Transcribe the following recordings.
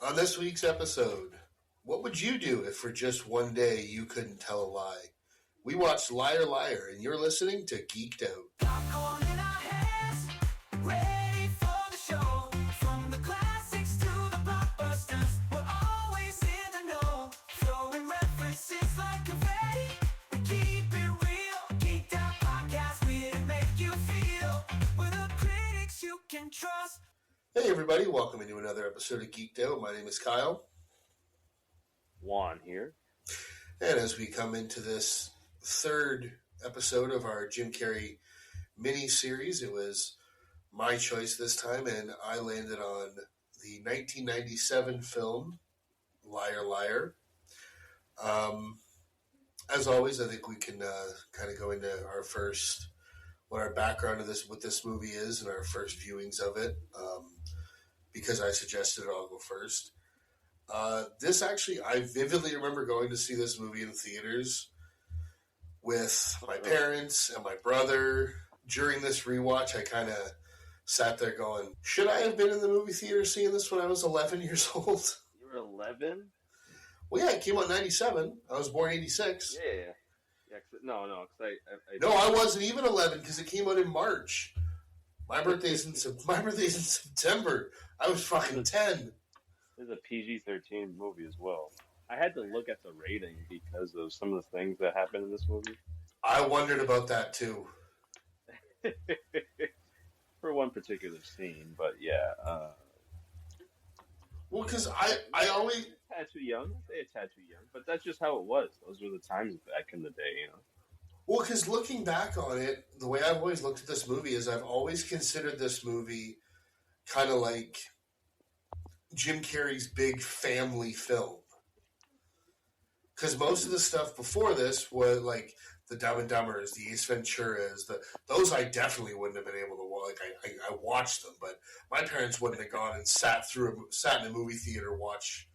On this week's episode, what would you do if for just one day you couldn't tell a lie? We watched Liar Liar, and you're listening to Geeked Out. Popcorn in our hands, ready for the show. From the classics to the blockbusters, we're always in the know. Throwing references like confetti, we keep it real. Geeked Out Podcast, we make you feel. We're the critics you can trust. Hey everybody, welcome into another episode of Geeked Out. My name is Kyle. Juan here. And as we come into this third episode of our Jim Carrey mini-series, it was my choice this time, and I landed on the 1997 film, Liar Liar. As always, I think we can kind of go into our first, what our background of this, what this movie is, and our first viewings of it. Because I suggested it, I'll go first. This actually, I vividly remember going to see this movie in theaters with my parents and my brother. During this rewatch, I kind of sat there going, should I have been in the movie theater seeing this when I was 11 years old? You were 11? Well, yeah, it came out in 97. I was born 86. Yeah. No, because No, I wasn't even 11 because it came out in March. My birthday's in September. I was fucking 10. This is a PG-13 movie as well. I had to look at the rating because of some of the things that happened in this movie. I wondered about that too. For one particular scene, but yeah. Well, because I always... A tad too young. I'd say a tad too young. But that's just how it was. Those were the times back in the day, you know. Well, because looking back on it, the way I've always looked at this movie is I've always considered this movie kind of like Jim Carrey's big family film. Because most of the stuff before this was like the Dumb and Dumbers, the Ace Venturas, those I definitely wouldn't have been able to watch. Like I watched them, but my parents wouldn't have gone and sat in a movie theater watch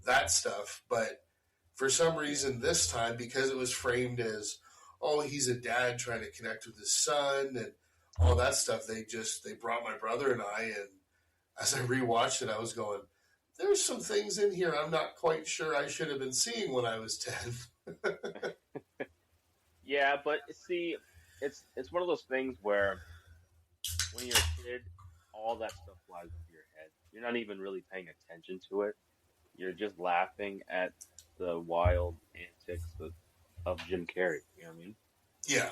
that stuff. But for some reason this time, because it was framed as, oh, he's a dad trying to connect with his son and all that stuff, they brought my brother and I, and as I rewatched it, I was going, there's some things in here I'm not quite sure I should have been seeing when I was 10. Yeah, but see, it's one of those things where when you're a kid, all that stuff flies over your head. You're not even really paying attention to it. You're just laughing at the wild antics of Jim Carrey. You know what I mean? Yeah.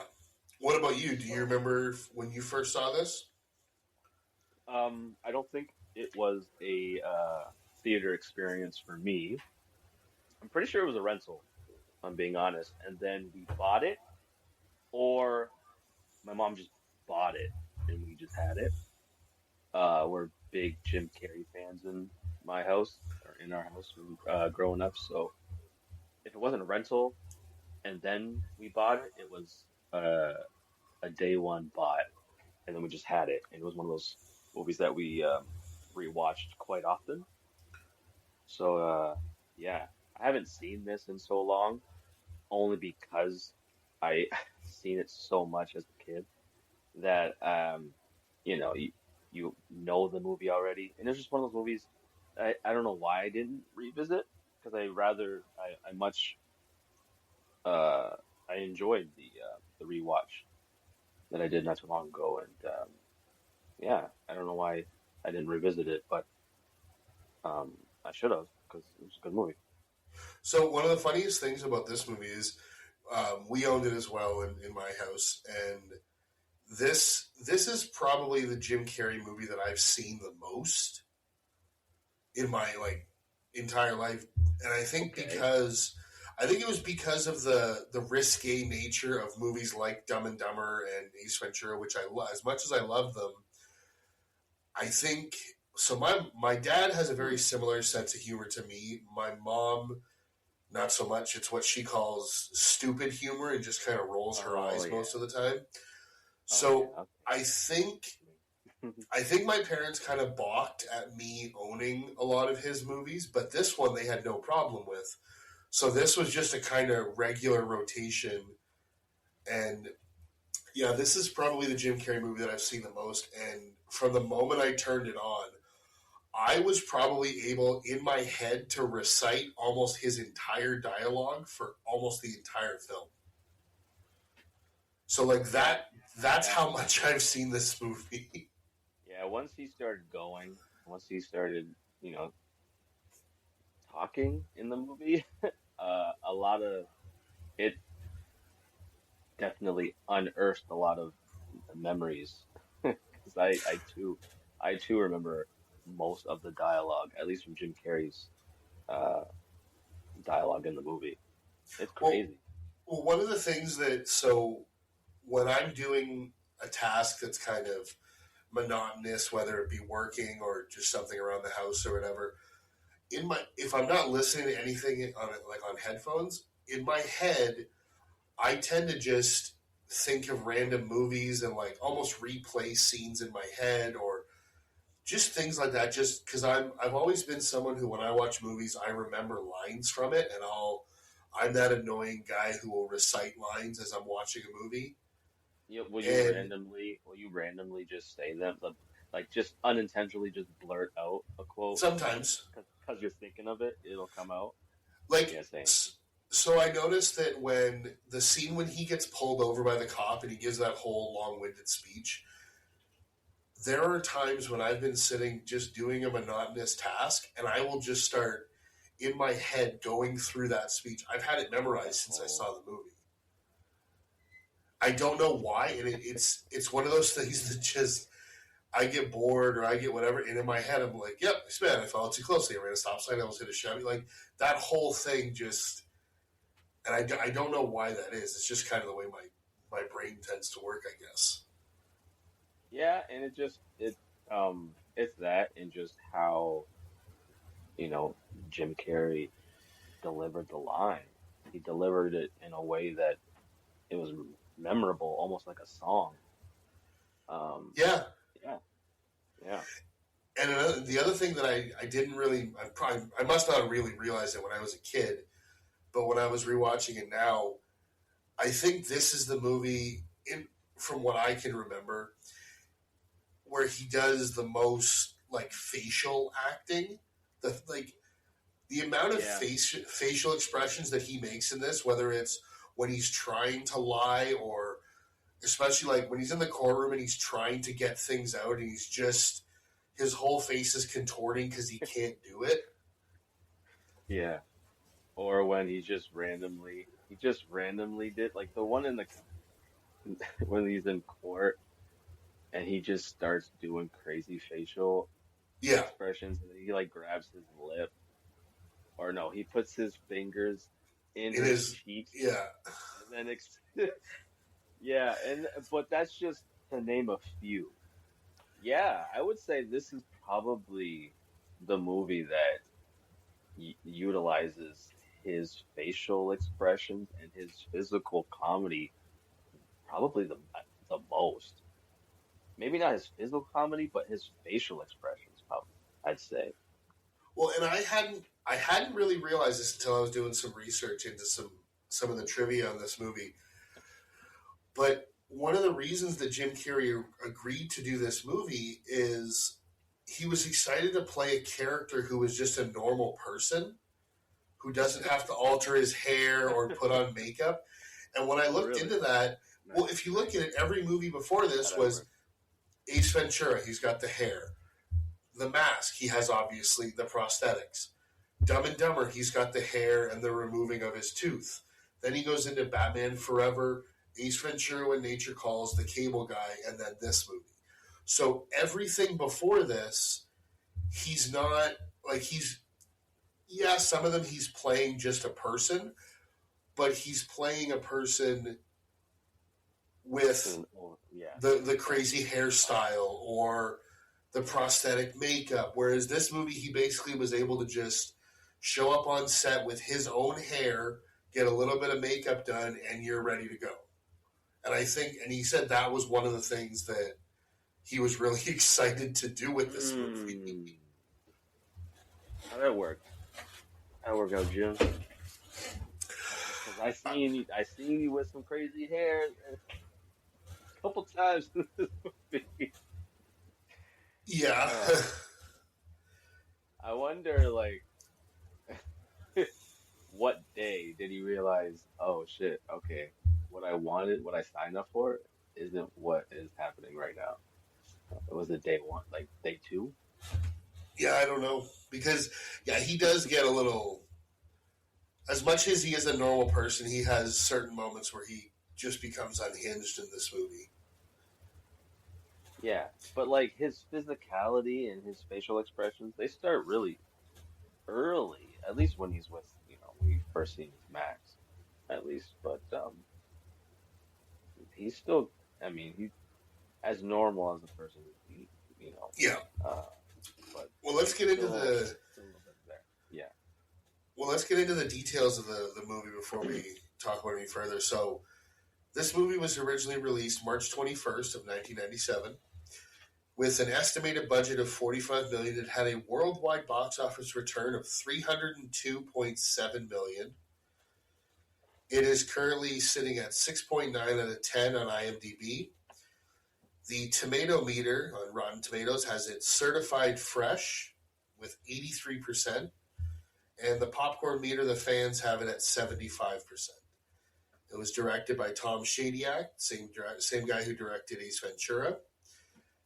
What about you? Do you remember when you first saw this? I don't think it was a theater experience for me. I'm pretty sure it was a rental, if I'm being honest. And then we bought it, or my mom just bought it and we just had it. We're big Jim Carrey fans in my house, or in our house growing up. So if it wasn't a rental and then we bought it, it was a day one buy, and then we just had it. And it was one of those movies that we rewatched quite often. So yeah, I haven't seen this in so long, only because I seen it so much as a kid that you know the movie already, and it's just one of those movies. I don't know why I didn't revisit, because I enjoyed the rewatch that I did not too long ago, and yeah, I don't know why I didn't revisit it, but I should have, because it was a good movie. So one of the funniest things about this movie is we owned it as well in my house, and this is probably the Jim Carrey movie that I've seen the most in my entire life, and I think because it was because of the risque nature of movies like Dumb and Dumber and Ace Ventura, which as much as I love them, I think so. My dad has a very similar sense of humor to me. My mom, not so much. It's what she calls stupid humor and just kind of rolls her eyes most of the time. So Okay. I think my parents kind of balked at me owning a lot of his movies, but this one they had no problem with. So this was just a kind of regular rotation. And yeah, this is probably the Jim Carrey movie that I've seen the most. And from the moment I turned it on, I was probably able in my head to recite almost his entire dialogue for almost the entire film. So like that's Yeah, how much I've seen this movie. yeah. Once he started going, once he started, you know, talking in the movie, a lot of it definitely unearthed a lot of memories because I too remember most of the dialogue, at least from Jim Carrey's uh, dialogue in the movie. It's well, crazy. well, one of the things that so when I'm doing a task that's kind of monotonous, whether it be working or just something around the house or whatever, in my if I'm not listening to anything on like on headphones, in my head, I tend to just think of random movies and like almost replay scenes in my head or just things like that. Just because I've always been someone who when I watch movies, I remember lines from it, and I'm that annoying guy who will recite lines as I'm watching a movie. And Will you randomly just say them, like just unintentionally just blurt out a quote sometimes, because you're thinking of it, it'll come out. like, Yeah, same. so I noticed that when the scene when he gets pulled over by the cop and he gives that whole long-winded speech, there are times when I've been sitting just doing a monotonous task and I will just start in my head going through that speech. I've had it memorized since I Oh, saw the movie. I don't know why, and it's one of those things that just I get bored or I get whatever, and in my head I'm like, "Yep, man, I followed too closely. I ran a stop sign. I almost hit a Chevy." Like that whole thing just, and I don't know why that is. It's just kind of the way my brain tends to work, I guess. yeah, and it's that and just how, you know, Jim Carrey delivered the line. He delivered it in a way that it was memorable, almost like a song. Um, Yeah, yeah, yeah, and the other thing that I didn't really I must not have really realized it when I was a kid, but when I was rewatching it now, I think this is the movie in from what I can remember where he does the most like facial acting. The like the amount of yeah, facial expressions that he makes in this, whether it's when he's trying to lie or especially like when he's in the courtroom and he's trying to get things out and he's just his whole face is contorting because he can't do it. yeah. Or when he just randomly did like the one in the when he's in court and he just starts doing crazy facial Yeah, expressions and he like grabs his lip or no, he puts his fingers in it his is. cheeks Yeah, and then yeah, and but that's just to name a few. Yeah, I would say this is probably the movie that utilizes his facial expressions and his physical comedy probably the most. Maybe not his physical comedy, but his facial expressions, probably, I'd say. well, and I hadn't really realized this until I was doing some research into some of the trivia on this movie. But one of the reasons that Jim Carrey agreed to do this movie is he was excited to play a character who was just a normal person who doesn't have to alter his hair or put on makeup. And when I looked Really? into that, well, Nice. if you look at it, every movie before How this that was work? Ace Ventura. He's got the hair. The Mask. He has obviously the prosthetics. Dumb and Dumber. He's got the hair and the removing of his tooth. Then he goes into Batman Forever, Ace Ventura When Nature Calls, The Cable Guy, and then this movie. So everything before this, he's not like he's yeah, some of them he's playing just a person, but he's playing a person with Yeah, the crazy hairstyle or the prosthetic makeup. Whereas this movie, he basically was able to just show up on set with his own hair, get a little bit of makeup done, and you're ready to go. And I think, and he said that was one of the things that he was really excited to do with this movie. mm, how that work? How that work out, Jim? Because I seen you with some crazy hair a couple times in this movie. Yeah. Uh, I wonder, like, what day did he realize, oh shit, okay, what I wanted, what I signed up for, isn't what is happening right now. It was it day one, like day two? Yeah, I don't know because yeah, he does get a little. As much as he is a normal person, he has certain moments where he just becomes unhinged in this movie. Yeah, but like his physicality and his facial expressions, they start really early, at least when he's with, when you first see him with Max, at least. But he's still, I mean, he's as normal as a person, you know, Yeah. uh, but Well, let's get into the. still a little bit there. Yeah. Well, let's get into the details of the movie before we talk about it any further. So, this movie was originally released March 21st of 1997. With an estimated budget of $45 million, it had a worldwide box office return of $302.7 million. It is currently sitting at 6.9 out of 10 on IMDb. The tomato meter on Rotten Tomatoes has it certified fresh with 83%, and the popcorn meter, the fans have it at 75%. It was directed by Tom Shadyac, same guy who directed Ace Ventura.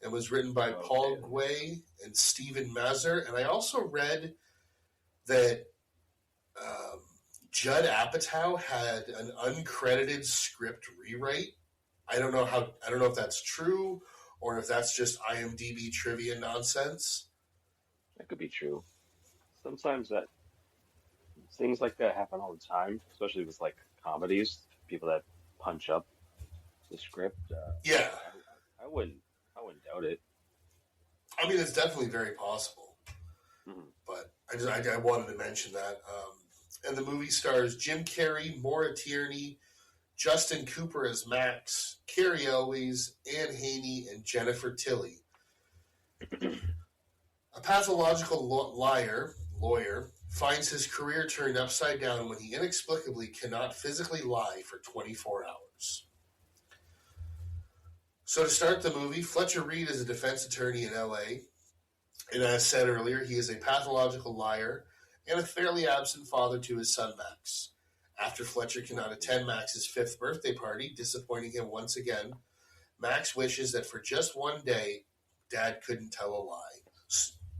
It was written by Paul Guay and Stephen Mazur. And I also read that Judd Apatow had an uncredited script rewrite. I don't know if that's true or if that's just IMDb trivia nonsense. That could be true. Sometimes that things like that happen all the time, especially with like comedies, people that punch up the script. Yeah. I wouldn't doubt it. I mean, it's definitely very possible. Mm-hmm. But I wanted to mention that. And the movie stars Jim Carrey, Maura Tierney, Justin Cooper as Max, Carrie Elwes, Anne Haney, and Jennifer Tilly. A pathological lawyer, finds his career turned upside down when he inexplicably cannot physically lie for 24 hours. So to start the movie, Fletcher Reed is a defense attorney in L.A., and as said earlier, he is a pathological liar and a fairly absent father to his son Max. After Fletcher cannot attend Max's 5th birthday party, disappointing him once again, Max wishes that for just one day, Dad couldn't tell a lie.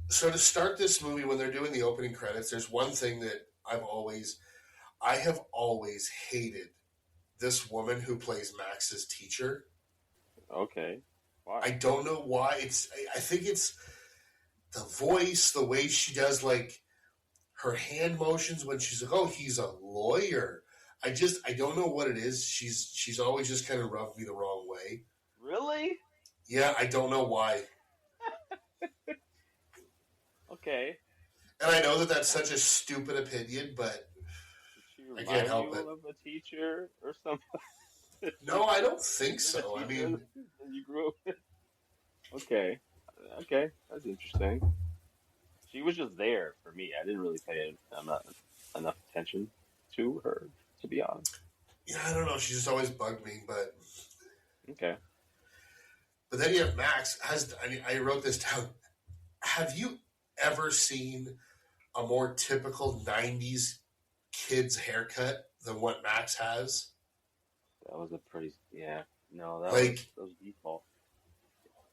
So to start this movie, when they're doing the opening credits, there's one thing that I have always hated this woman who plays Max's teacher. Okay. Why? I don't know why. I think it's the voice, the way she does like her hand motions when she's like, "Oh, he's a lawyer." I don't know what it is. She's always just kind of rubbed me the wrong way. Really? Yeah, I don't know why. Okay. And I know that that's such a stupid opinion, but I can't help it. Of a teacher or something? No, I don't think so. I mean, you grew up. Okay. Okay, that's interesting. She was just there for me. I didn't really pay enough attention to her, to be honest. yeah, I don't know. She just always bugged me, but Okay. but then you have Max. I wrote this down. Have you ever seen a more typical '90s kid's haircut than what Max has? That was a pretty, yeah. No, that was default.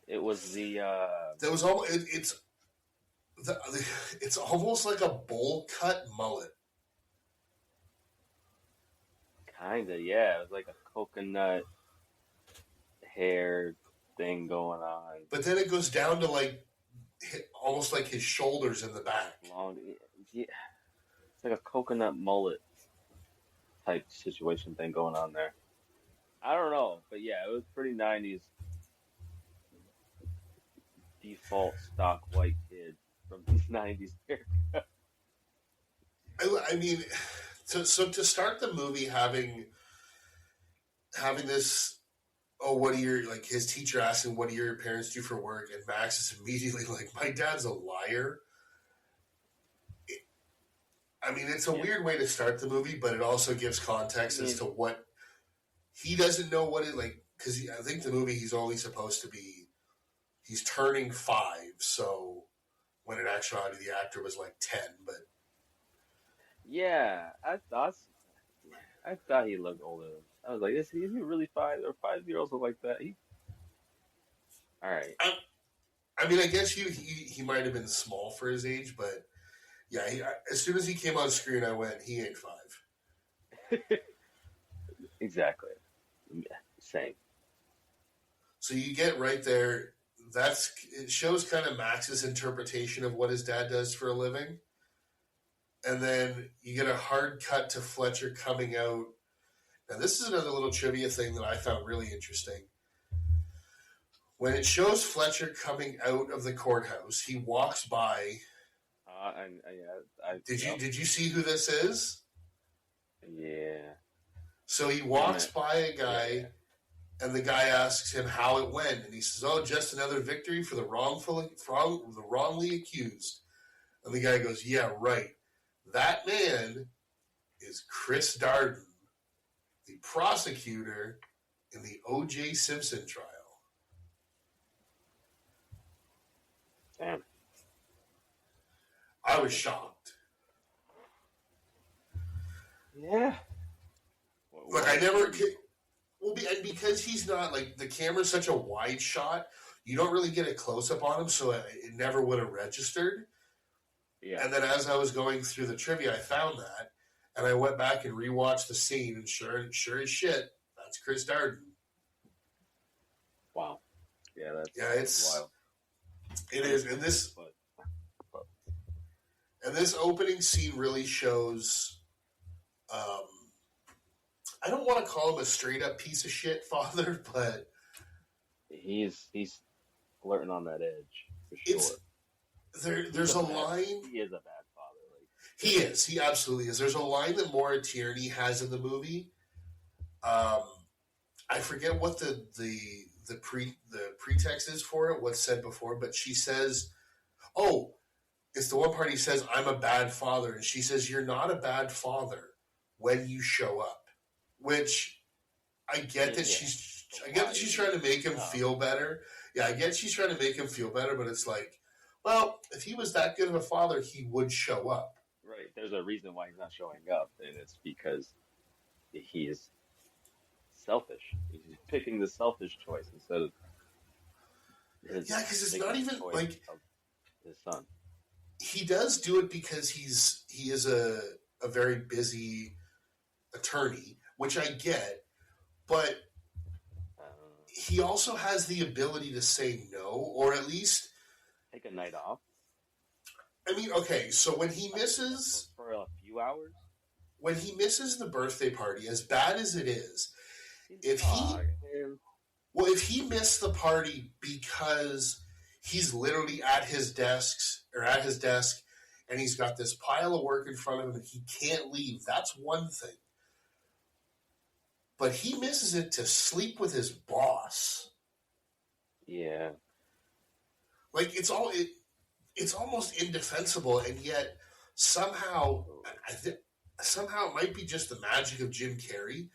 It was the That was all. It's almost like a bowl cut mullet. kinda, yeah. It was like a coconut hair thing going on. But then it goes down to like almost like his shoulders in the back. Long, yeah. It's like a coconut mullet type situation thing going on there. I don't know, but yeah, it was pretty 90s default stock white kid from these 90s haircut. I mean, so to start the movie having this, oh, what do your, like his teacher asking, what do your parents do for work? And Max is immediately like, my dad's a liar. I mean, it's a weird way to start the movie, but it also gives context as to what he doesn't know what it like. Because I think the movie he's only supposed to be, he's turning 5. So when in actuality the actor was like 10. But Yeah, I thought he looked older. I was like, is he really 5 year olds look like that? All right. I mean, I guess he might have been small for his age, but yeah, as soon as he came on screen, I went, he ain't 5. Exactly. Same. So you get right there. It shows kind of Max's interpretation of what his dad does for a living, and then you get a hard cut to Fletcher coming out. Now, this is another little trivia thing that I found really interesting. When it shows Fletcher coming out of the courthouse, he walks by. Did you see who this is? Yeah. So he walks by a guy, and the guy asks him how it went, and he says, "Oh, just another victory for the wrongly accused." And the guy goes, "Yeah, right. That man is Chris Darden, the prosecutor in the O.J. Simpson trial." Damn. I was shocked. Yeah. Like, I never... Well, and because he's not, like, the camera's such a wide shot, you don't really get a close-up on him, so it never would have registered. Yeah. And then as I was going through the trivia, I found that, and I went back and rewatched the scene, and sure as shit, that's Chris Darden. Wow. Yeah, it's wild. It is, and this opening scene really shows. I don't want to call him a straight up piece of shit father, but he's flirting on that edge for sure. There's a line. He is a bad father. He is. He absolutely is. There's a line that Maura Tierney has in the movie. I forget what the pretext is for it. What's said before, but she says, "Oh, it's the one part he says I'm a bad father," and she says, "You're not a bad father when you show up." Which I get that she's trying to make him feel better. Yeah, I get she's trying to make him feel better, but it's like, well, if he was that good of a father, he would show up. Right. There's a reason why he's not showing up, and it's because he is selfish. He's picking the selfish choice instead of because it's not even like his son. He does do it because he is a very busy attorney, which I get, but he also has the ability to say no, or at least take a night off. I mean, okay, so when he misses for a few hours, when he misses the birthday party, as bad as it is, if he missed the party because he's literally at his desk, and he's got this pile of work in front of him and he can't leave, that's one thing. But he misses it to sleep with his boss. Yeah. Like, it's almost indefensible, and yet somehow it might be just the magic of Jim Carrey.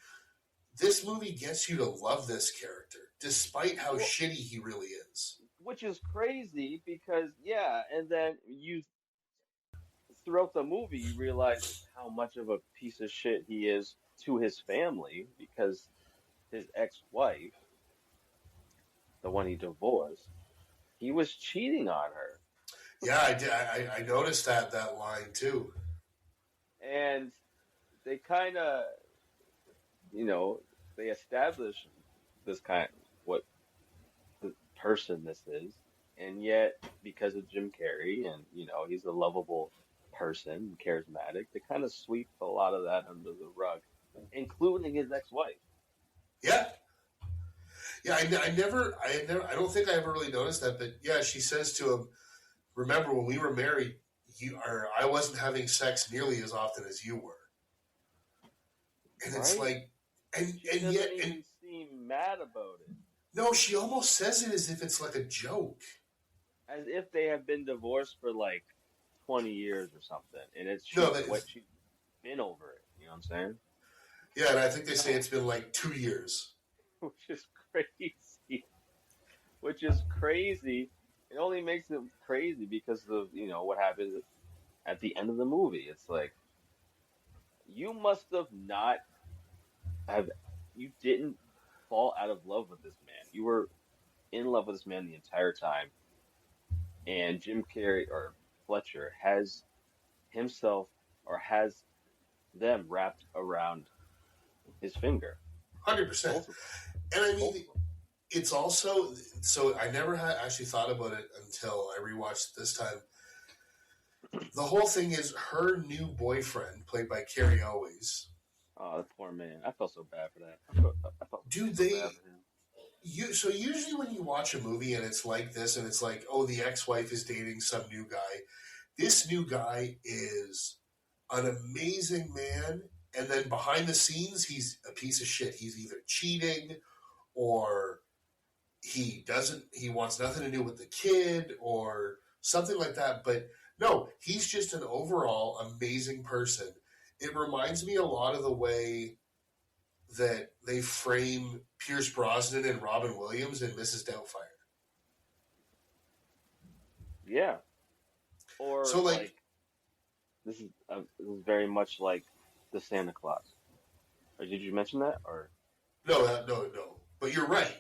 This movie gets you to love this character, despite how shitty he really is. Which is crazy because, and then throughout the movie, you realize how much of a piece of shit he is to his family because his ex-wife, the one he divorced, he was cheating on her. Yeah, I did. I noticed that line too. And they kind of, they establish this what the person this is, and yet because of Jim Carrey and he's a lovable person, charismatic, they kind of sweep a lot of that under the rug, including his ex-wife. Yeah. Yeah, I don't think I ever really noticed that, but yeah, she says to him, "Remember when we were married, I wasn't having sex nearly as often as you were." And right? It's like, and yet, even seem mad about it. No, she almost says it as if it's like a joke, as if they have been divorced for like 20 years or something, and it's what she's been over it. You know what I'm saying? Yeah, and I think they say it's been like 2 years. Which is crazy. it only makes it crazy because of, what happens at the end of the movie. It's like you must have not have you didn't fall out of love with this man. You were in love with this man the entire time, and Jim Carrey or Fletcher has himself or has them wrapped around his finger. 100%. Both of And I both mean, of them. it's also so I never had actually thought about it until I rewatched it this time. The whole thing is her new boyfriend, played by Carrie Always. Oh, the poor man. I felt so bad for that. I felt Dude, so bad for him. so usually when you watch a movie and it's like this, and it's like, oh, the ex-wife is dating some new guy. This new guy is an amazing man, and then behind the scenes, he's a piece of shit. He's either cheating or he wants nothing to do with the kid or something like that. But no, he's just an overall amazing person. It reminds me a lot of the way that they frame Pierce Brosnan and Robin Williams in Mrs. Doubtfire. Yeah. Or So like, like this is very much like the Santa Claus. Or did you mention that? Or no. But you're right.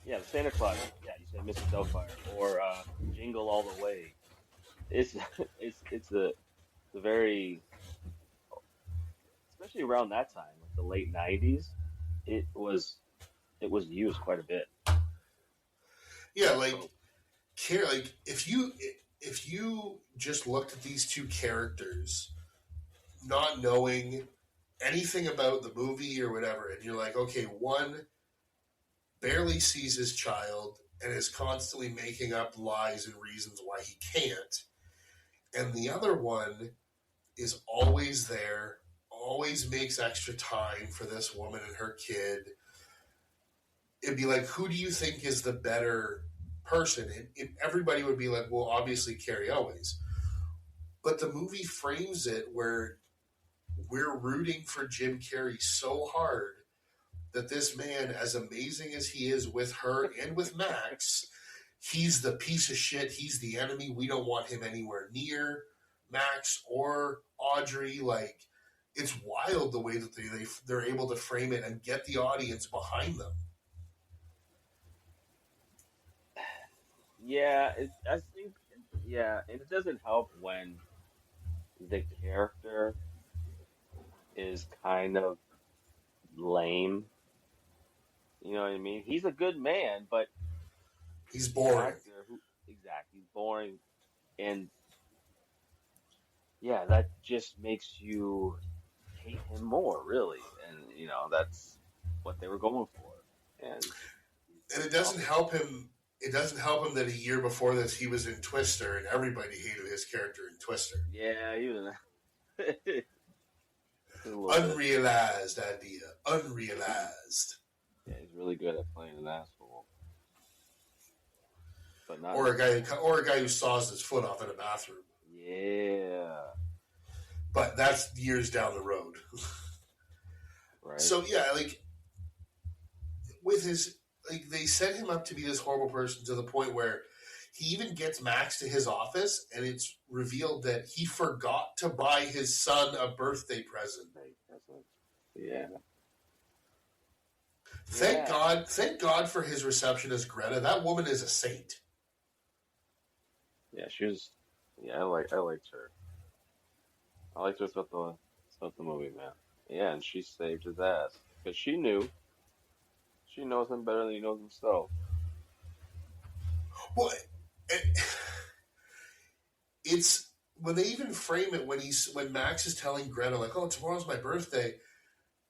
yeah, the Santa Claus. Yeah, you said Mrs. Doubtfire or Jingle All the Way. It's it's the very especially around that time, like the late '90s. It was it was used quite a bit. Yeah, like So like if you just looked at these two characters, not knowing anything about the movie or whatever, and you're like, okay, one barely sees his child and is constantly making up lies and reasons why he can't, and the other one is always there, always makes extra time for this woman and her kid. It'd be like, who do you think is the better person? And everybody would be like, well, obviously Carrie Always. But the movie frames it where we're rooting for Jim Carrey so hard that this man, as amazing as he is with her and with Max, he's the piece of shit. He's the enemy. We don't want him anywhere near Max or Audrey. Like, it's wild the way that they're able to frame it and get the audience behind them. yeah, I think yeah, and it doesn't help when the character is kind of lame. You know what I mean? He's a good man, but He's the boring. actor who exactly he's boring, and yeah, that just makes you hate him more, really. And that's what they were going for. And And it he's doesn't awful. help him. It doesn't help him that a year before this he was in Twister, and everybody hated his character in Twister. Yeah, he was a little bit. Unrealized idea. Unrealized. Yeah, he's really good at playing an asshole, but not in Or this movie. a guy who saws his foot off in a bathroom. Yeah, But that's years down the road. right. So yeah, like with his, like they set him up to be this horrible person to the point where he even gets Max to his office, and it's revealed that he forgot to buy his son a birthday present. Like, that's what- yeah, Thank yeah, God, thank God for his receptionist Greta. That woman is a saint. yeah. She was. Yeah, I liked her. I liked her throughout the movie, man. Yeah, and she saved his ass because she knew. She knows him better than he knows himself. Well, it's when they even frame it when Max is telling Greta like, "Oh, tomorrow's my birthday."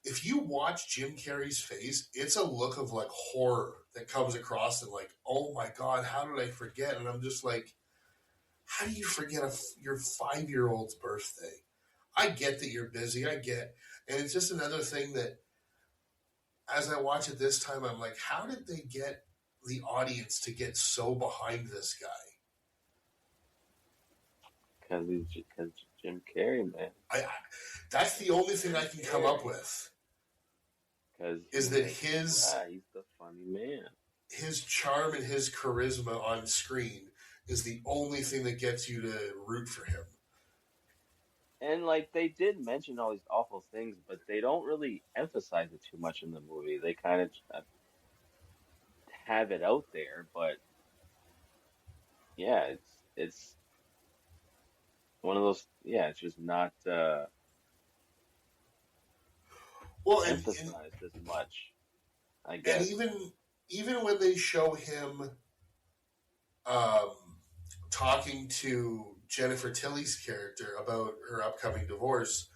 If you watch Jim Carrey's face, it's a look of like horror that comes across and like, "Oh my God, how did I forget?" And I'm just like, "How do you forget your 5-year-old's birthday?" I get that you're busy. I get, and it's just another thing that as I watch it this time, I'm like, how did they get the audience to get so behind this guy? Because Jim Carrey, man. I that's the only thing I can come up with Because is that his he's the funny man. his charm and his charisma on screen is the only thing that gets you to root for him. And like they did mention all these awful things, but they don't really emphasize it too much in the movie. They kind of have it out there, but yeah, it's one of those. Yeah, it's just not Well, emphasized as much, I and guess. even when they show him um, talking to Jennifer Tilly's character about her upcoming divorce,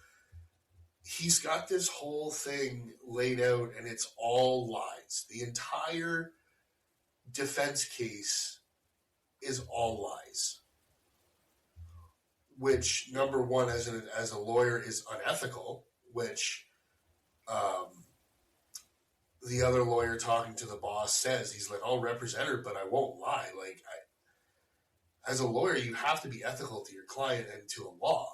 he's got this whole thing laid out, and it's all lies. The entire defense case is all lies, which number one, as a lawyer, is unethical. Which the other lawyer talking to the boss says, he's like, "I'll represent her, but I won't lie." Like, as a lawyer, you have to be ethical to your client and to a law.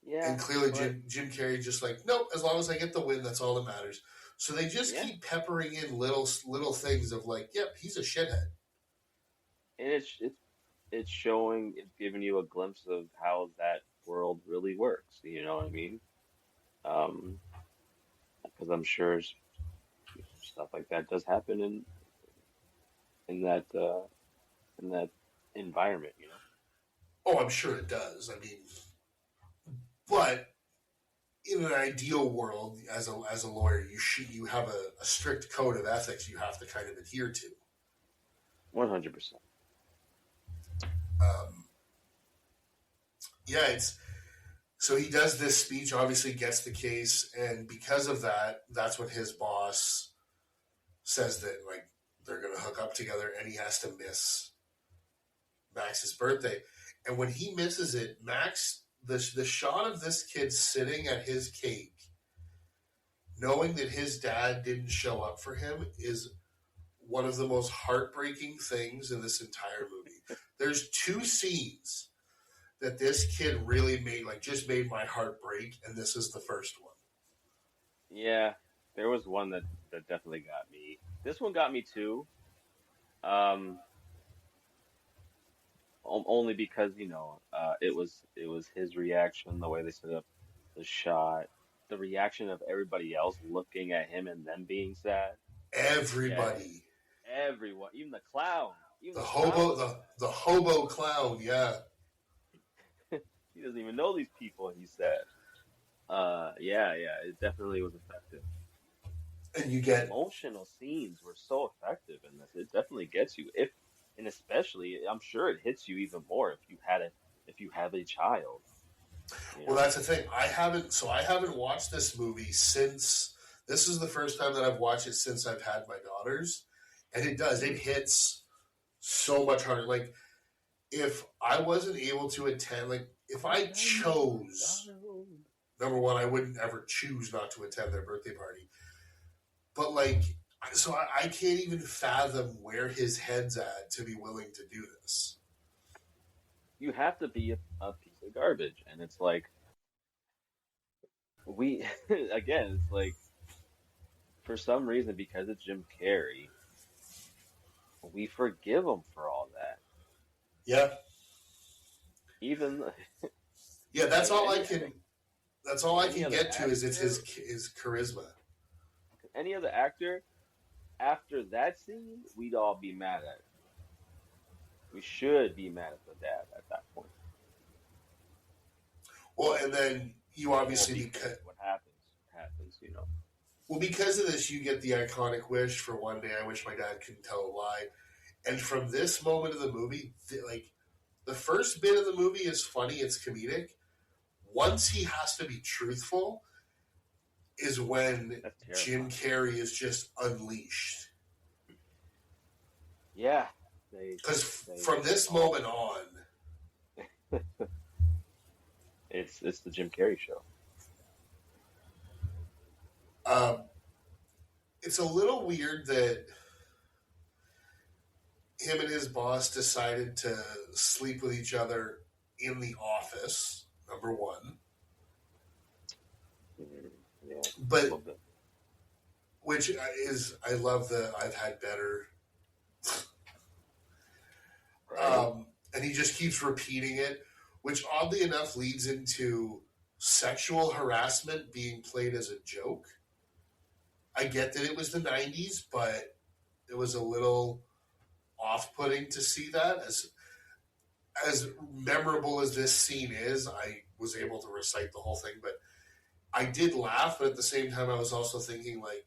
Yeah, And clearly, but Jim Carrey just like, nope. As long as I get the win, that's all that matters. So they just yeah, keep peppering in little things of like, yep, he's a shithead. and it's showing, it's giving you a glimpse of how that world really works. You know what I mean? Um, because I'm sure stuff like that does happen in that in that environment. You know? Oh, I'm sure it does. I mean, but in an ideal world, as a lawyer, you have a strict code of ethics you have to kind of adhere to. 100%. Um, yeah, it's so he does this speech, obviously gets the case, and because of that, that's when his boss says that like they're gonna hook up together, and he has to miss Max's birthday. And when he misses it, Max, the shot of this kid sitting at his cake, knowing that his dad didn't show up for him, is one of the most heartbreaking things in this entire movie. There's two scenes that this kid really made, like, just made my heart break, and this is the first one. Yeah, there was one that definitely got me. This one got me too. Um, only because it was his reaction, the way they set up the shot, the reaction of everybody else looking at him and them being sad. Yeah, Everybody, everyone, even the the clown hobo, was the hobo clown, yeah. sad. He doesn't even know these people, and he's sad. Yeah, yeah, it definitely was effective. And you The get, emotional scenes were so effective in this. It definitely gets you. And especially, I'm sure it hits you even more if you have a child, you well, know. that's the thing. I haven't watched this movie since. This is the first time that I've watched it since I've had my daughters, and it Mm. hits so much harder. Like, if I wasn't able to attend, like, if I chose, number one, I wouldn't ever choose not to attend their birthday party. But like, so I can't even fathom where his head's at to be willing to do this. You have to be a piece of garbage, and it's like we again, it's like for some reason because it's Jim Carrey, we forgive him for all that. Yeah, Even yeah. like That's all I any can other get to is it's actor, his charisma. any other actor, after that scene, we'd all be mad at it. We should be mad at the dad at that point. Well, and then you Well, obviously because what happens, you know. because of this, you get the iconic wish for one day. I wish my dad couldn't tell a lie. And from this moment of the movie, like the first bit of the movie is funny, it's comedic. Once he has to be truthful, is when That's Jim terrifying. Carrey is just unleashed. Yeah, they Because from they this all moment on, it's the Jim Carrey show. um, it's a little weird that him and his boss decided to sleep with each other in the office, number one. Mhm. Yeah, a But little bit. which is I love the I've had better. Right? And he just keeps repeating it, which oddly enough leads into sexual harassment being played as a joke. I get that it was the 90s, but it was a little off-putting to see that. As memorable as this scene is, I was able to recite the whole thing, but I did laugh, but at the same time I was also thinking like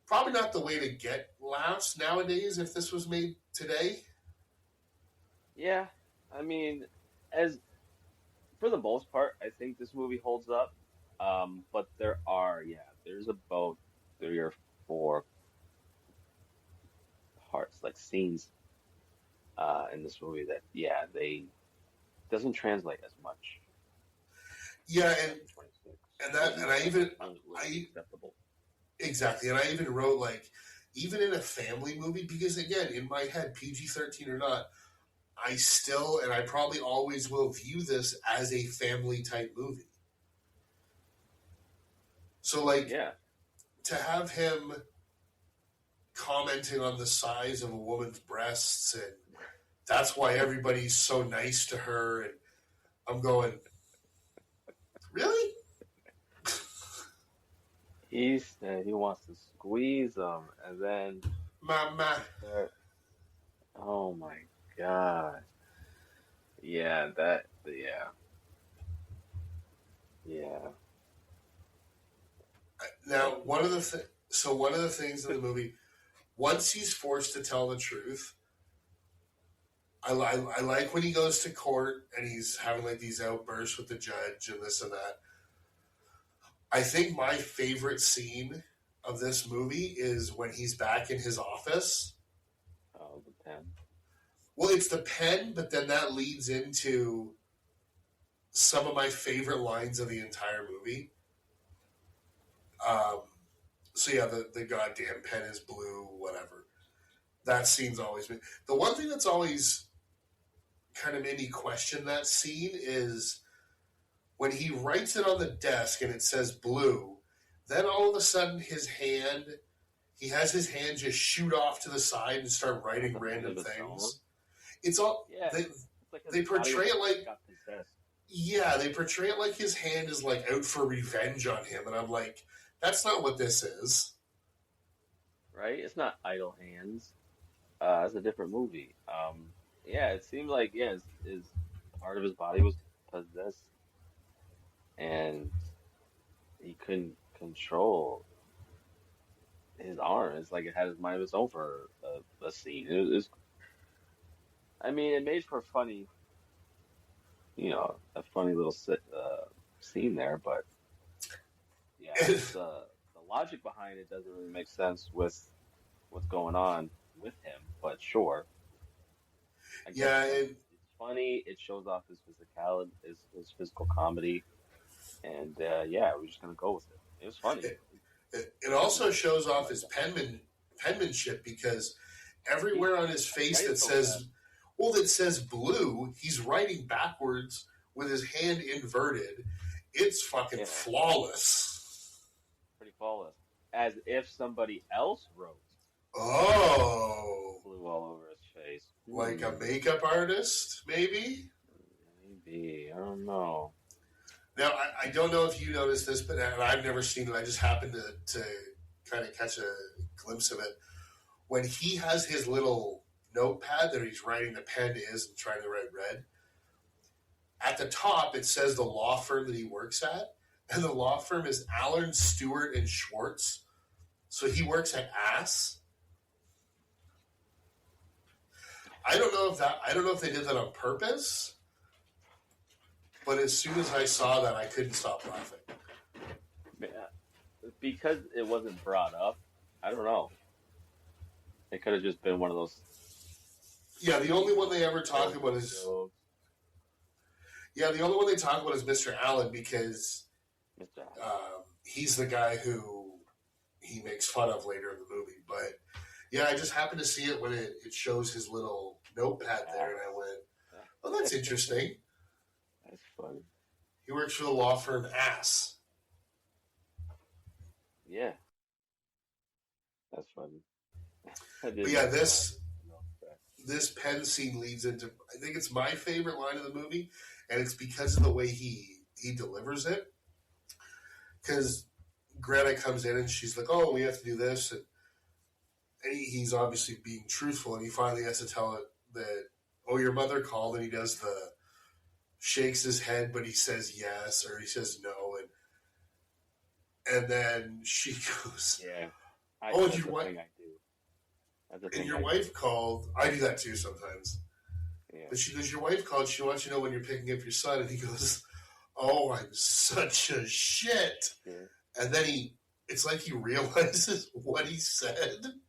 probably not the way to get laughs nowadays if this was made today. Yeah. I mean, as for the most part, I think this movie holds up. But there's about three or four parts, like scenes, in this movie that, yeah, they doesn't translate as much Yeah, in 2026. and It that and I even wasn't I acceptable. exactly, and I even wrote like even in a family movie because again in my head PG-13 or not, I still and I probably always will view this as a family type movie. So like Yeah. to have him commenting on the size of a woman's breasts and that's why everybody's so nice to her and I'm going, really? He said he wants to squeeze them, and then, Mama. uh, oh my God. Yeah, yeah. Now, one of the things in the movie, once he's forced to tell the truth, I like when he goes to court and he's having like these outbursts with the judge and this and that. I think my favorite scene of this movie is when he's back in his office. Oh, the pen. Well, it's the pen, but then that leads into some of my favorite lines of the entire movie. Um, so yeah, the goddamn pen is blue, whatever. That scene's always been the one thing that's always kind of made me question that scene is when he writes it on the desk and it says blue, then all of a sudden he has his hand just shoot off to the side and start writing The point random of the song. things. It's all Yeah, they, it's like his they body portray it like got possessed, yeah, they portray it like his hand is like out for revenge on him, and I'm like, that's not what this is. right? It's not Idle Hands. It's a different movie. Yeah, it seemed like his part of his body was possessed, and he couldn't control his arm. It's like it had his mind of its own for a scene. I mean, it made for a funny little scene there, but yeah, the logic behind it doesn't really make sense with what's going on with him. But sure, I guess Yeah, and it's funny. It shows off his physicality, his physical comedy, and yeah, we're just gonna go with it. It was funny. it also shows off his penmanship because He everywhere on his face writes that so says fast. that says blue, he's writing backwards with his hand inverted. It's fucking Yeah, flawless. pretty flawless. As if somebody else wrote Oh, blue all over his face. like a makeup artist, maybe? Maybe. I don't know. Now, I don't know if you noticed this, but and I've never seen it. I just happened to kind of catch a glimpse of it. When he has his little notepad that he's writing the pen is and trying to write red, at the top it says the law firm that he works at, and the law firm is Allen, Stewart, and Schwartz. So he works at Ass. I don't know if they did that on purpose, but as soon as I saw that, I couldn't stop laughing. Yeah, because it wasn't brought up. I don't know. It could have just been one of those Yeah, the only one they ever talk about is jokes, the only one they talk about is Mr. Allen because Mr. he's the guy who he makes fun of later in the movie. But yeah, I just happened to see it when it shows his little notepad there, and I went, "Oh, that's interesting." That's funny. He works for the law firm Ass. Yeah. That's funny. But yeah, this pen scene leads into, I think it's my favorite line of the movie, and it's because of the way he delivers it. Because Greta comes in and she's like, "Oh, we have to do this," and he's obviously being truthful, and he finally has to tell it that, "Oh, your mother called," and he does the shakes his head, but he says yes or he says no, and then she goes, Yeah. "Oh, and That's your the wife, thing I do. That's the and thing your I do. wife called." I do that too sometimes. Yeah. But she goes, "Your wife called. She wants you to know when you're picking up your son," and he goes, "Oh, I'm such a shit." Yeah. And then it's like he realizes what he said.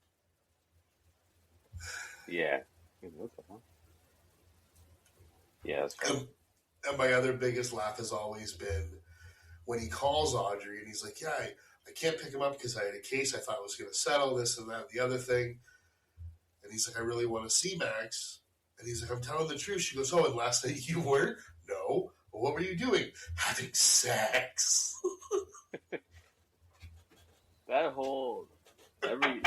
Yeah. What the hell? Yeah, that's funny. And my other biggest laugh has always been when he calls Audrey and he's like, "Yeah, I can't pick him up because I had a case I thought was going to settle this and that and the other thing." And he's like, "I really want to see Max." And he's like, "I'm telling the truth." She goes, "Oh, and last night you weren't?" "No." "Well, what were you doing?" "Having sex." That whole every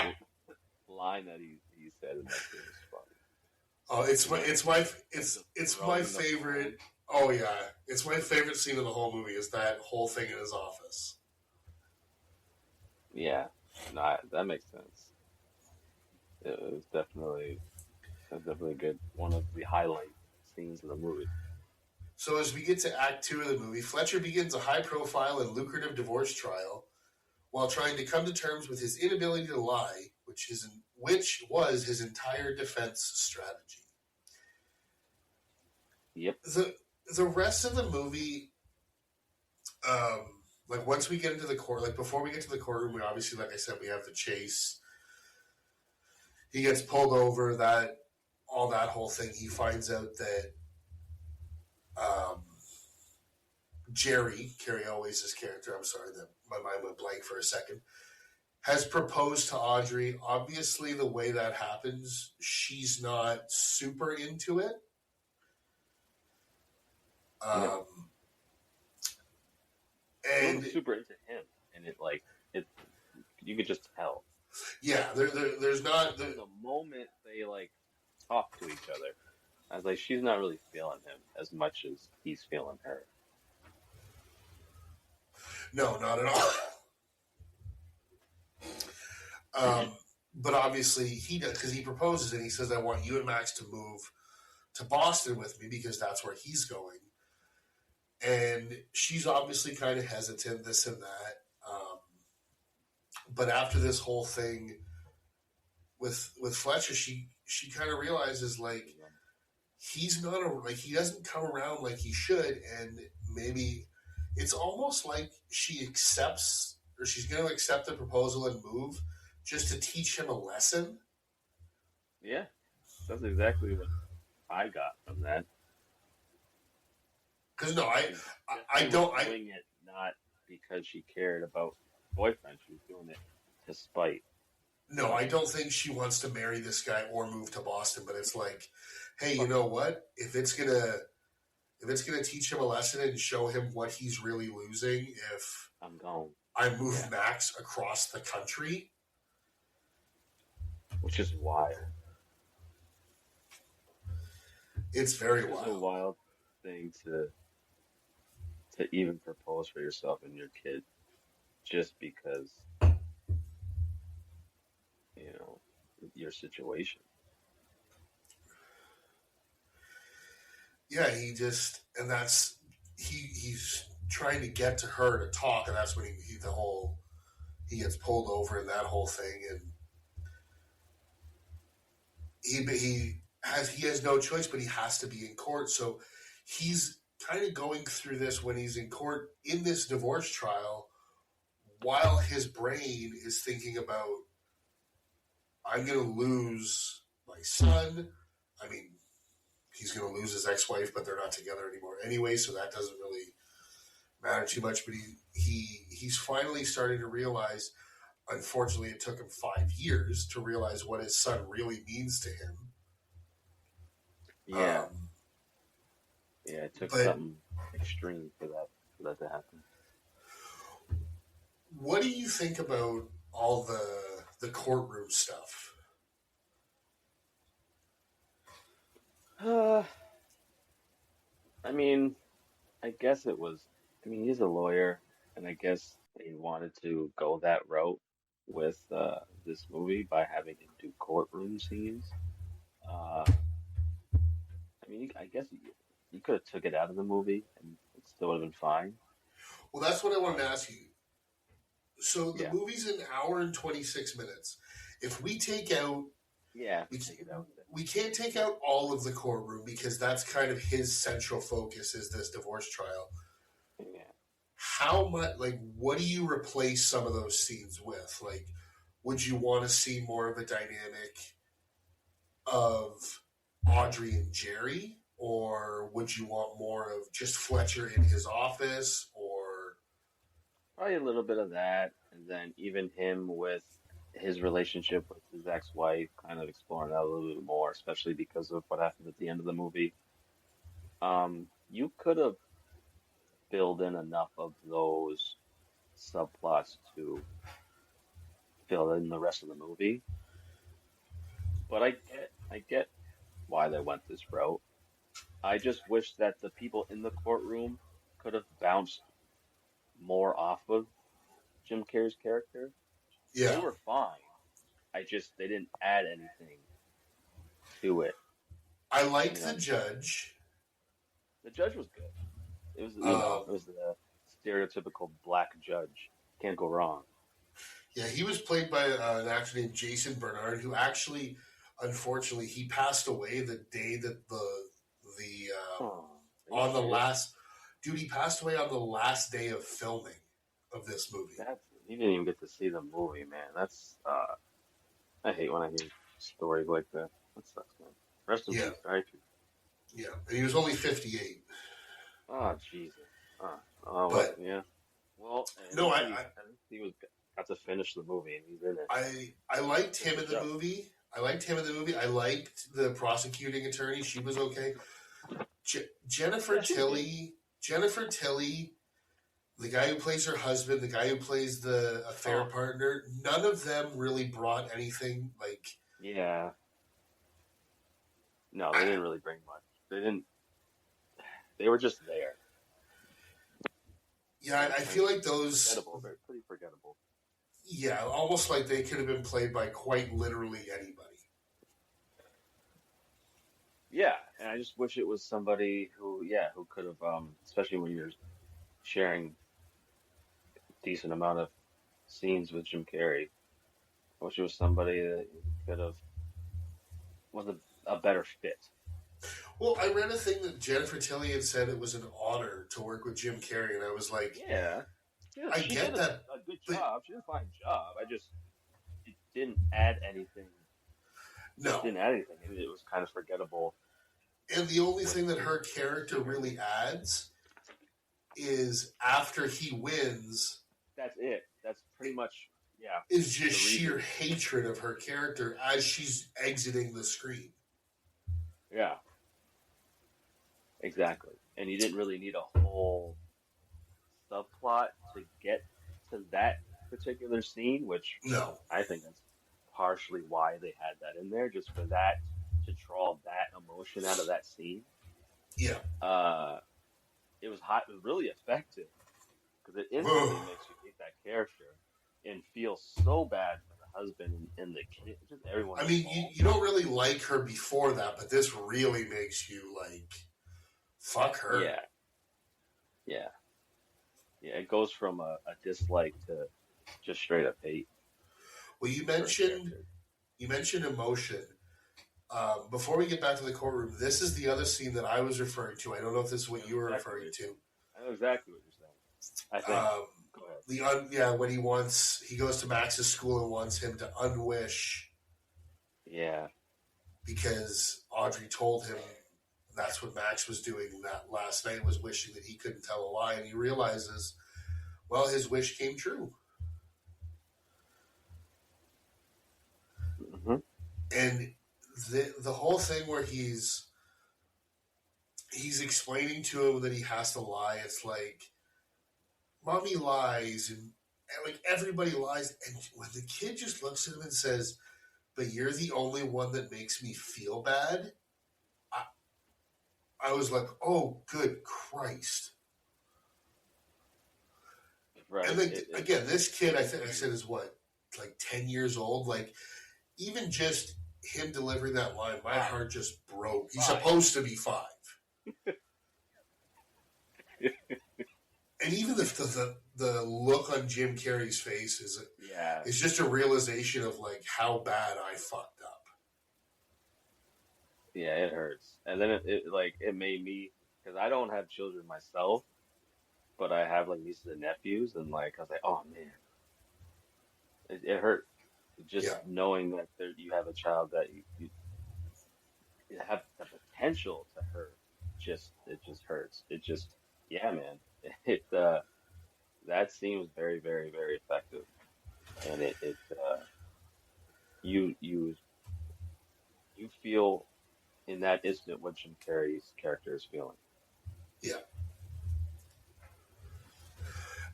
line that he said in that scene is funny. Oh, it's my favorite. Oh yeah, it's my favorite scene of the whole movie. Is that whole thing in his office? Yeah, no, that makes sense. It was definitely good. One of the highlight scenes of the movie. So as we get to Act Two of the movie, Fletcher begins a high-profile and lucrative divorce trial while trying to come to terms with his inability to lie, which was his entire defense strategy. Yep. The rest of the movie, like once we get into the court, like before we get to the courtroom, we obviously, like I said, we have the chase. He gets pulled over. All that whole thing. He finds out that Carrie Always' character. I'm sorry that my mind went blank for a second. Has proposed to Audrey. Obviously, the way that happens, she's not super into it. No. And super into him, and it you could just tell. Yeah, there's not the moment they talk to each other. I was like, she's not really feeling him as much as he's feeling her. No, not at all. But obviously he does, because he proposes and he says, "I want you and Max to move to Boston with me because that's where he's going." And she's obviously kind of hesitant, this and that. But after this whole thing with Fletcher, she kind of realizes he's not he doesn't come around like he should, and maybe it's almost like she accepts, or she's going to accept the proposal and move just to teach him a lesson. Yeah, that's exactly what I got from that. Because no, I don't. Doing it not because she cared about boyfriend. She was doing it to spite. No, I don't think she wants to marry this guy or move to Boston. But it's like, hey, you know what? If it's gonna teach him a lesson and show him what he's really losing, if I'm gone, I move Max across the country, which is wild. It's very wild. It's a wild thing to even propose for yourself and your kid, just because your situation. Yeah, he's trying to get to her to talk, and that's when he gets pulled over and that whole thing, and he has no choice, but he has to be in court. So he's kind of going through this when he's in court in this divorce trial, while his brain is thinking about, I'm going to lose my son. I mean, he's going to lose his ex-wife, but they're not together anymore anyway, so that doesn't really matter too much. But he's finally starting to realize, unfortunately, it took him 5 years to realize what his son really means to him. Yeah. It took something extreme for that to happen. What do you think about all the the courtroom stuff? Uh, I mean, I guess it was. I mean, he's a lawyer, and I guess they wanted to go that route with this movie by having him do courtroom scenes. Uh, I mean, I guess you could have took it out of the movie, and it still would have been fine. Well, that's what I wanted to ask you. So the Yeah, movie's an hour and 26 minutes. If we take out, yeah, we, take it out. we can't take out all of the courtroom because that's kind of his central focus is this divorce trial. Yeah. How much, like, what do you replace some of those scenes with? Like, would you want to see more of a dynamic of Audrey and Jerry? Or would you want more of just Fletcher in his office? Or, Probably a little bit of that, and then even him with his relationship with his ex-wife, kind of exploring that a little bit more, especially because of what happened at the end of the movie. You could have filled in enough of those subplots to fill in the rest of the movie, but I get why they went this route. I just wish that the people in the courtroom could have bounced more off of Jim Carrey's character. They yeah, were fine. They didn't add anything to it. I You liked the know, judge. the judge was good. It was, Um, it was the stereotypical black judge. Can't go wrong. yeah, he was played by an actor named Jason Bernard, who actually, unfortunately, he passed away the day that the Oh, are you on the serious? last dude. He passed away on the last day of filming of this movie. That's You didn't even get to see the movie, man. I hate when I hear stories like that. That sucks, man. Rest in Yeah, peace, right? yeah, and he was only 58. Oh, Jesus. Oh, well, But yeah. Well, no, at least he was got to finish the movie, and he's in it. I liked Did a him in good the job. movie. I liked him in the movie. I liked the prosecuting attorney. She was okay. Jennifer Yeah, she was good. Tilly. Jennifer Tilly, the guy who plays her husband, the guy who plays the affair Oh, partner, none of them really brought anything. Like, yeah. No, they I, didn't really bring much. They didn't. They were just there. yeah, They were I kind feel of like those, forgettable, but pretty forgettable. yeah, almost like they could have been played by quite literally anybody. Yeah, and I just wish it was somebody who, yeah, who could have, especially when you're sharing a decent amount of scenes with Jim Carrey. I wish it was somebody that could have was a better fit. Well, I read a thing that Jennifer Tilly had said it was an honor to work with Jim Carrey, and I was like, Yeah, yeah, I she did get that, a good but job. She did a fine job. It didn't add anything. no. Didn't add anything. It was kind of forgettable And the only with thing that the her character scenery. really adds is after he wins, That's it. That's pretty much, yeah, is just the sheer reason. hatred of her character as she's exiting the screen. Yeah, exactly. And you didn't really need a whole subplot to get to that particular scene, which No. I think that's partially why they had that in there, just for that to draw that emotion out of that scene. Yeah. Uh, it was hot, it was really effective because it instantly Ugh. makes you hate that character and feel so bad for the husband and the kid, just everyone I mean, involved. you don't really like her before that, but this really makes you like, fuck her. Yeah, yeah, yeah. It goes from a dislike to just straight up hate Well, for a character. you mentioned emotion. Before we get back to the courtroom, this is the other scene that I was referring to. I don't know if this is I what know you were exactly what referring you're to. saying. I know exactly what you're saying. I think. Um, Go ahead. when he goes to Max's school and wants him to unwish Yeah, because Audrey told him that's what Max was doing that last night, was wishing that he couldn't tell a lie, and he realizes, well, his wish came true. hmm And the whole thing where he's explaining to him that he has to lie, it's like mommy lies like everybody lies, and when the kid just looks at him and says, "But you're the only one that makes me feel bad," I, I was like, "Oh, good Christ!" And Right. then again, this kid, I think I said is what, like 10 years old. Like even just him delivering that line, my heart just broke. He's supposed to be 5. And even the look on Jim Carrey's face is just a realization of like how bad I fucked up. Yeah, it hurts. And then it made me, because I don't have children myself, but I have like nieces and nephews, and like I was like, oh man, it hurt just Yeah, knowing that you have a child that you have the potential to hurt. It just hurts. It just, yeah, man. It that seems very, very, very effective, and you you you feel in that instant what Jim Carrey's character is feeling. yeah.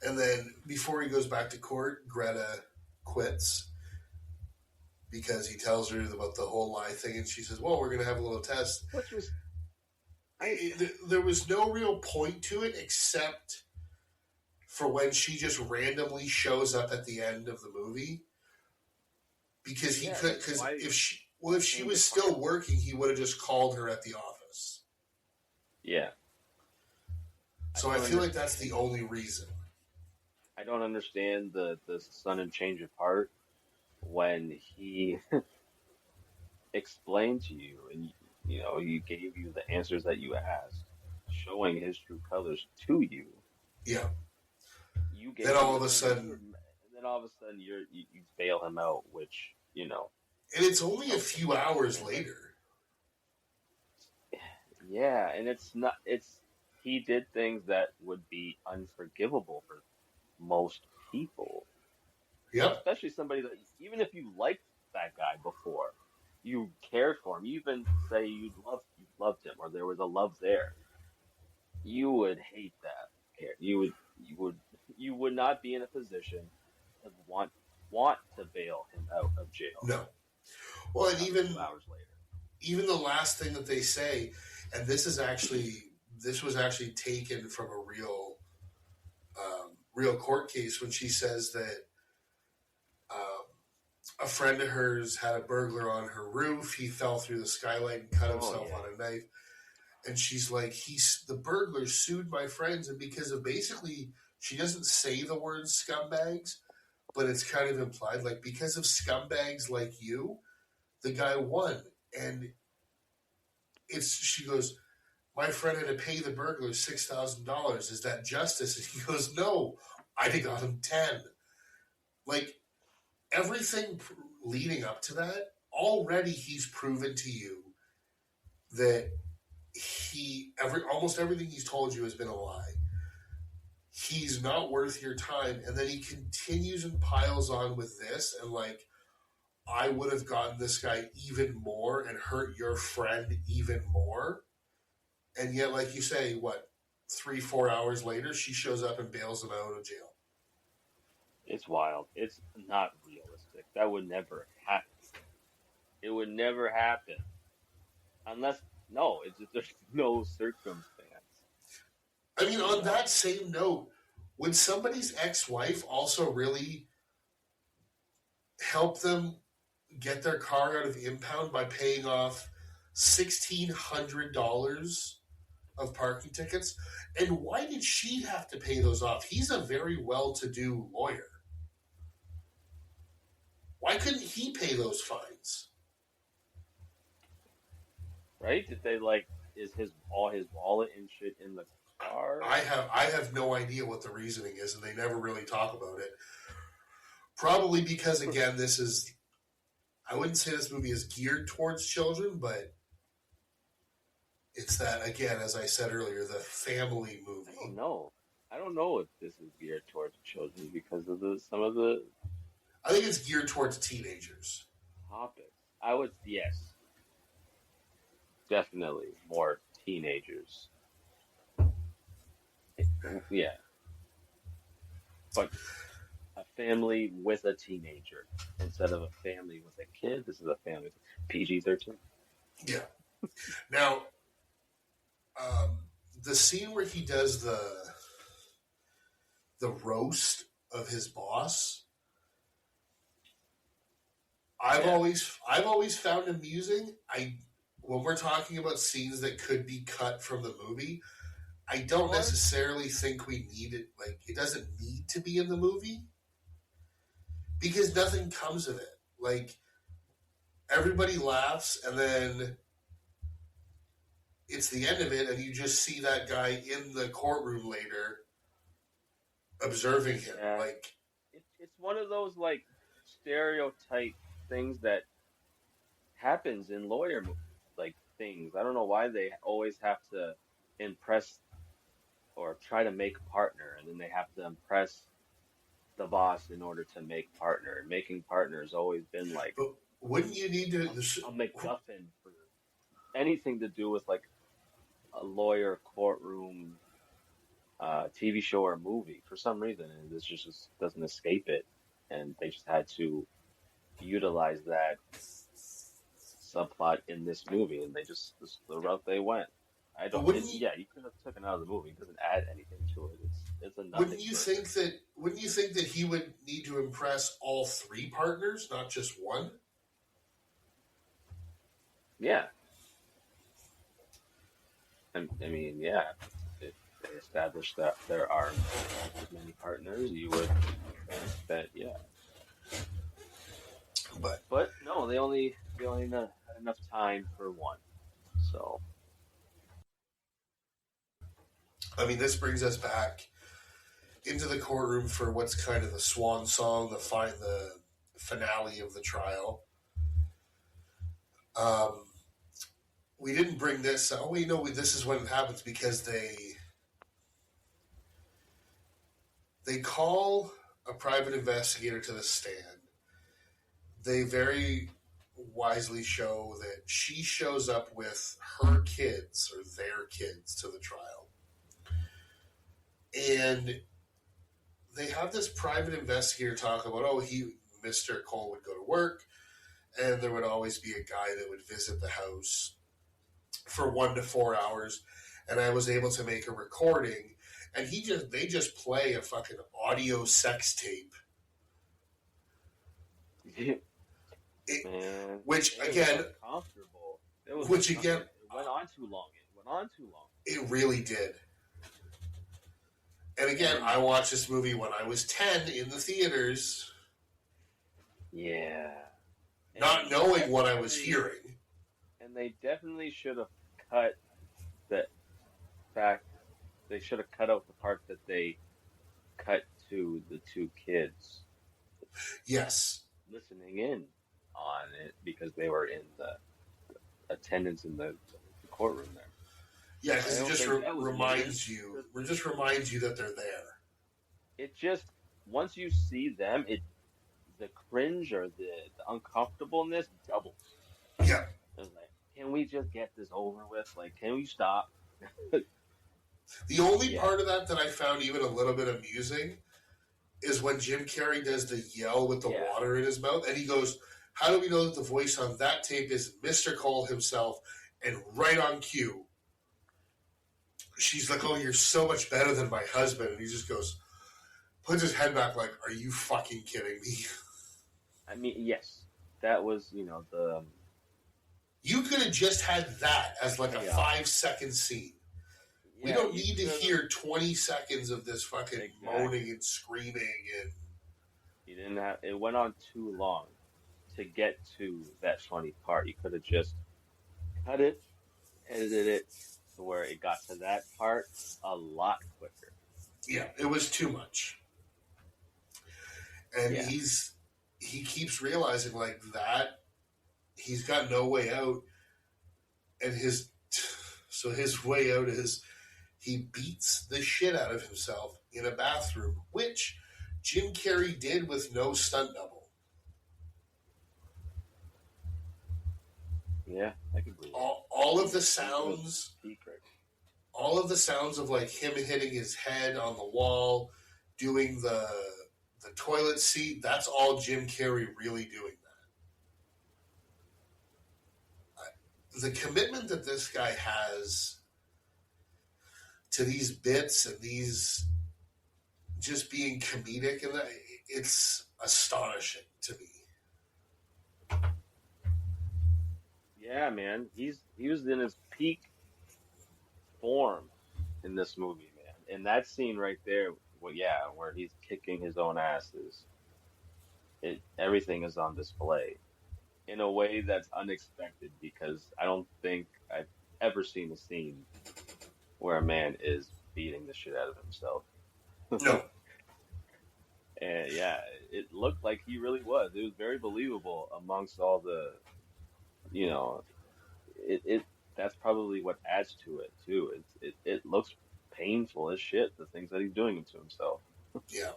And then before he goes back to court, Greta quits because he tells her about the whole lie thing, and she says, "Well, we're going to have a little test." Which was I There was no real point to it except for when she just randomly shows up at the end of the movie because he yeah, could like because why if she change was the still parts? working, he would have just called her at the office. Yeah, I So I don't feel like that's the understand. only reason. I don't understand the sudden change of heart when he explained to you and he gave you the answers that you asked, showing his true colors to you. Yeah. You Then gave him all the of a thing that you were, sudden, and then all of a sudden you bail him out, which and it's only a helps him few get through hours it. But later. yeah, and it's not. It's he did things that would be unforgivable for most people, Yep. especially somebody that even if you liked that guy before, you cared for him, you even say you loved him or there was a love there, you would hate that. You would not be in a position to want to bail him out of jail No. Well, and a few hours later. even the last thing that they say, and this was actually taken from a real court case when she says that um, a friend of hers had a burglar on her roof. He fell through the skylight and cut Oh himself yeah. on a knife. And she's like, the burglar sued my friends, and because of basically, she doesn't say the word scumbags, but it's kind of implied, like because of scumbags like you, the guy won. And she goes, my friend had to pay the burglar $6,000. Is that justice? And he goes, no, I got him 10. Like everything leading up to that, already he's proven to you that almost everything he's told you has been a lie. He's not worth your time, and then he continues and piles on with this, and like I would have gotten this guy even more and hurt your friend even more, and yet, like you say, what 3-4 hours later, she shows up and bails him out of jail. It's wild. It's not realistic. That would never happen. It would never happen unless no. It's just there's no circumstance. I mean, You on know. that same note, would somebody's ex-wife also really help them get their car out of impound by paying off $1,600 of parking tickets? And why did she have to pay those off? He's a very well-to-do lawyer. Why couldn't he pay those fines? Right? Did they like is his all his wallet and shit in the car? I have no idea what the reasoning is, and they never really talk about it. Probably because again, I wouldn't say this movie is geared towards children, but it's that again, as I said earlier, the family I don't movie. know. I don't know if this is geared towards children because of the some of the I think it's geared towards teenagers. topics. I would yes, definitely more teenagers. Yeah, but a family with a teenager instead of a family with a kid. This is a family with PG-13. Yeah. Now, um, the scene where he does the roast of his boss, I've Yeah. always found amusing. When we're talking about scenes that could be cut from the movie, I don't Or necessarily think we need it. Like, it doesn't need to be in the movie because nothing comes of it. Like, everybody laughs, and then it's the end of it, and you just see that guy in the courtroom later observing him. yeah, Like, it's one of those like stereotype things that happens in like things. I don't know why they always have to impress or try to make partner, and then they have to impress the boss in order to make partner. Making partner has always been like but wouldn't you need to? a MacGuffin for anything to do with like a lawyer courtroom TV show or movie for some reason, and this just doesn't escape it, and they just had to utilize that subplot in this movie, and this is the route they went. I But don't. Yeah, you could have taken it out of the movie. It doesn't add anything to it. It's a nothing burger. Wouldn't you think that he would need to impress all three partners, not just one? Yeah, I mean, yeah. If they establish that there are as many partners, you would think that yeah. But But no, they only had enough time for one. So I mean, this brings us back into the courtroom for what's kind of the swan song, the finale of the trial. Um, we didn't bring this. Oh, we know this is when it happens because they call a private investigator to the stand. They very wisely show that she shows up with her kids or their kids to the trial. And they have this private investigator talk about, Mr. Cole would go to work, and there would always be a guy that would visit the house for 1 to 4 hours, and I was able to make a recording, and they just play a fucking audio sex tape. man, Which it again, was uncomfortable. It was which again, it went on too long. It went on too long. it really did. And again, I watched this movie when I was 10 in the theaters. Yeah. Not knowing what I was hearing. And they definitely should have cut the fact, they should have cut out the part that they cut to the two kids. Yes. Listening in on it because they were in the attendance in the courtroom there. Yeah, because it just reminds you. It just reminds you that they're there. It just once you see them, the cringe or the uncomfortableness doubles. Yeah. It's like, can we just get this over with? Like, can we stop? The only part of that I found even a little bit amusing is when Jim Carrey does the yell with the water in his mouth, and he goes, "How do we know that the voice on that tape is Mr. Cole himself?" And right on cue, she's like, "Oh, you're so much better than my husband," and he just goes, puts his head back, like, "Are you fucking kidding me?" I mean, yes, that was the. You could have just had that as like a 5-second scene. We don't need to hear 20 seconds of this fucking moaning and screaming and. You didn't have. It went on too long to get to that funny part. You could have just cut it, edited it to where it got to that part a lot quicker. Yeah, it was too much. And he keeps realizing like that he's got no way out, and his way out is he beats the shit out of himself in a bathroom, which Jim Carrey did with no stunt double. Yeah, I can believe all of the sounds, all of the sounds of like him hitting his head on the wall, doing the the toilet seat, that's all Jim Carrey really doing that. The commitment that this guy has to these bits and these just being comedic, and it's astonishing to me. Yeah, man. He was in his peak form in this movie, man. And that scene right there, well, yeah, where he's kicking his own ass is everything is on display in a way that's unexpected because I don't think I've ever seen a scene where a man is beating the shit out of himself. No. And yeah, it looked like he really was. It was very believable amongst all the, you know, it that's probably what adds to it too. It looks painful as shit, the things that he's doing to himself. Yeah.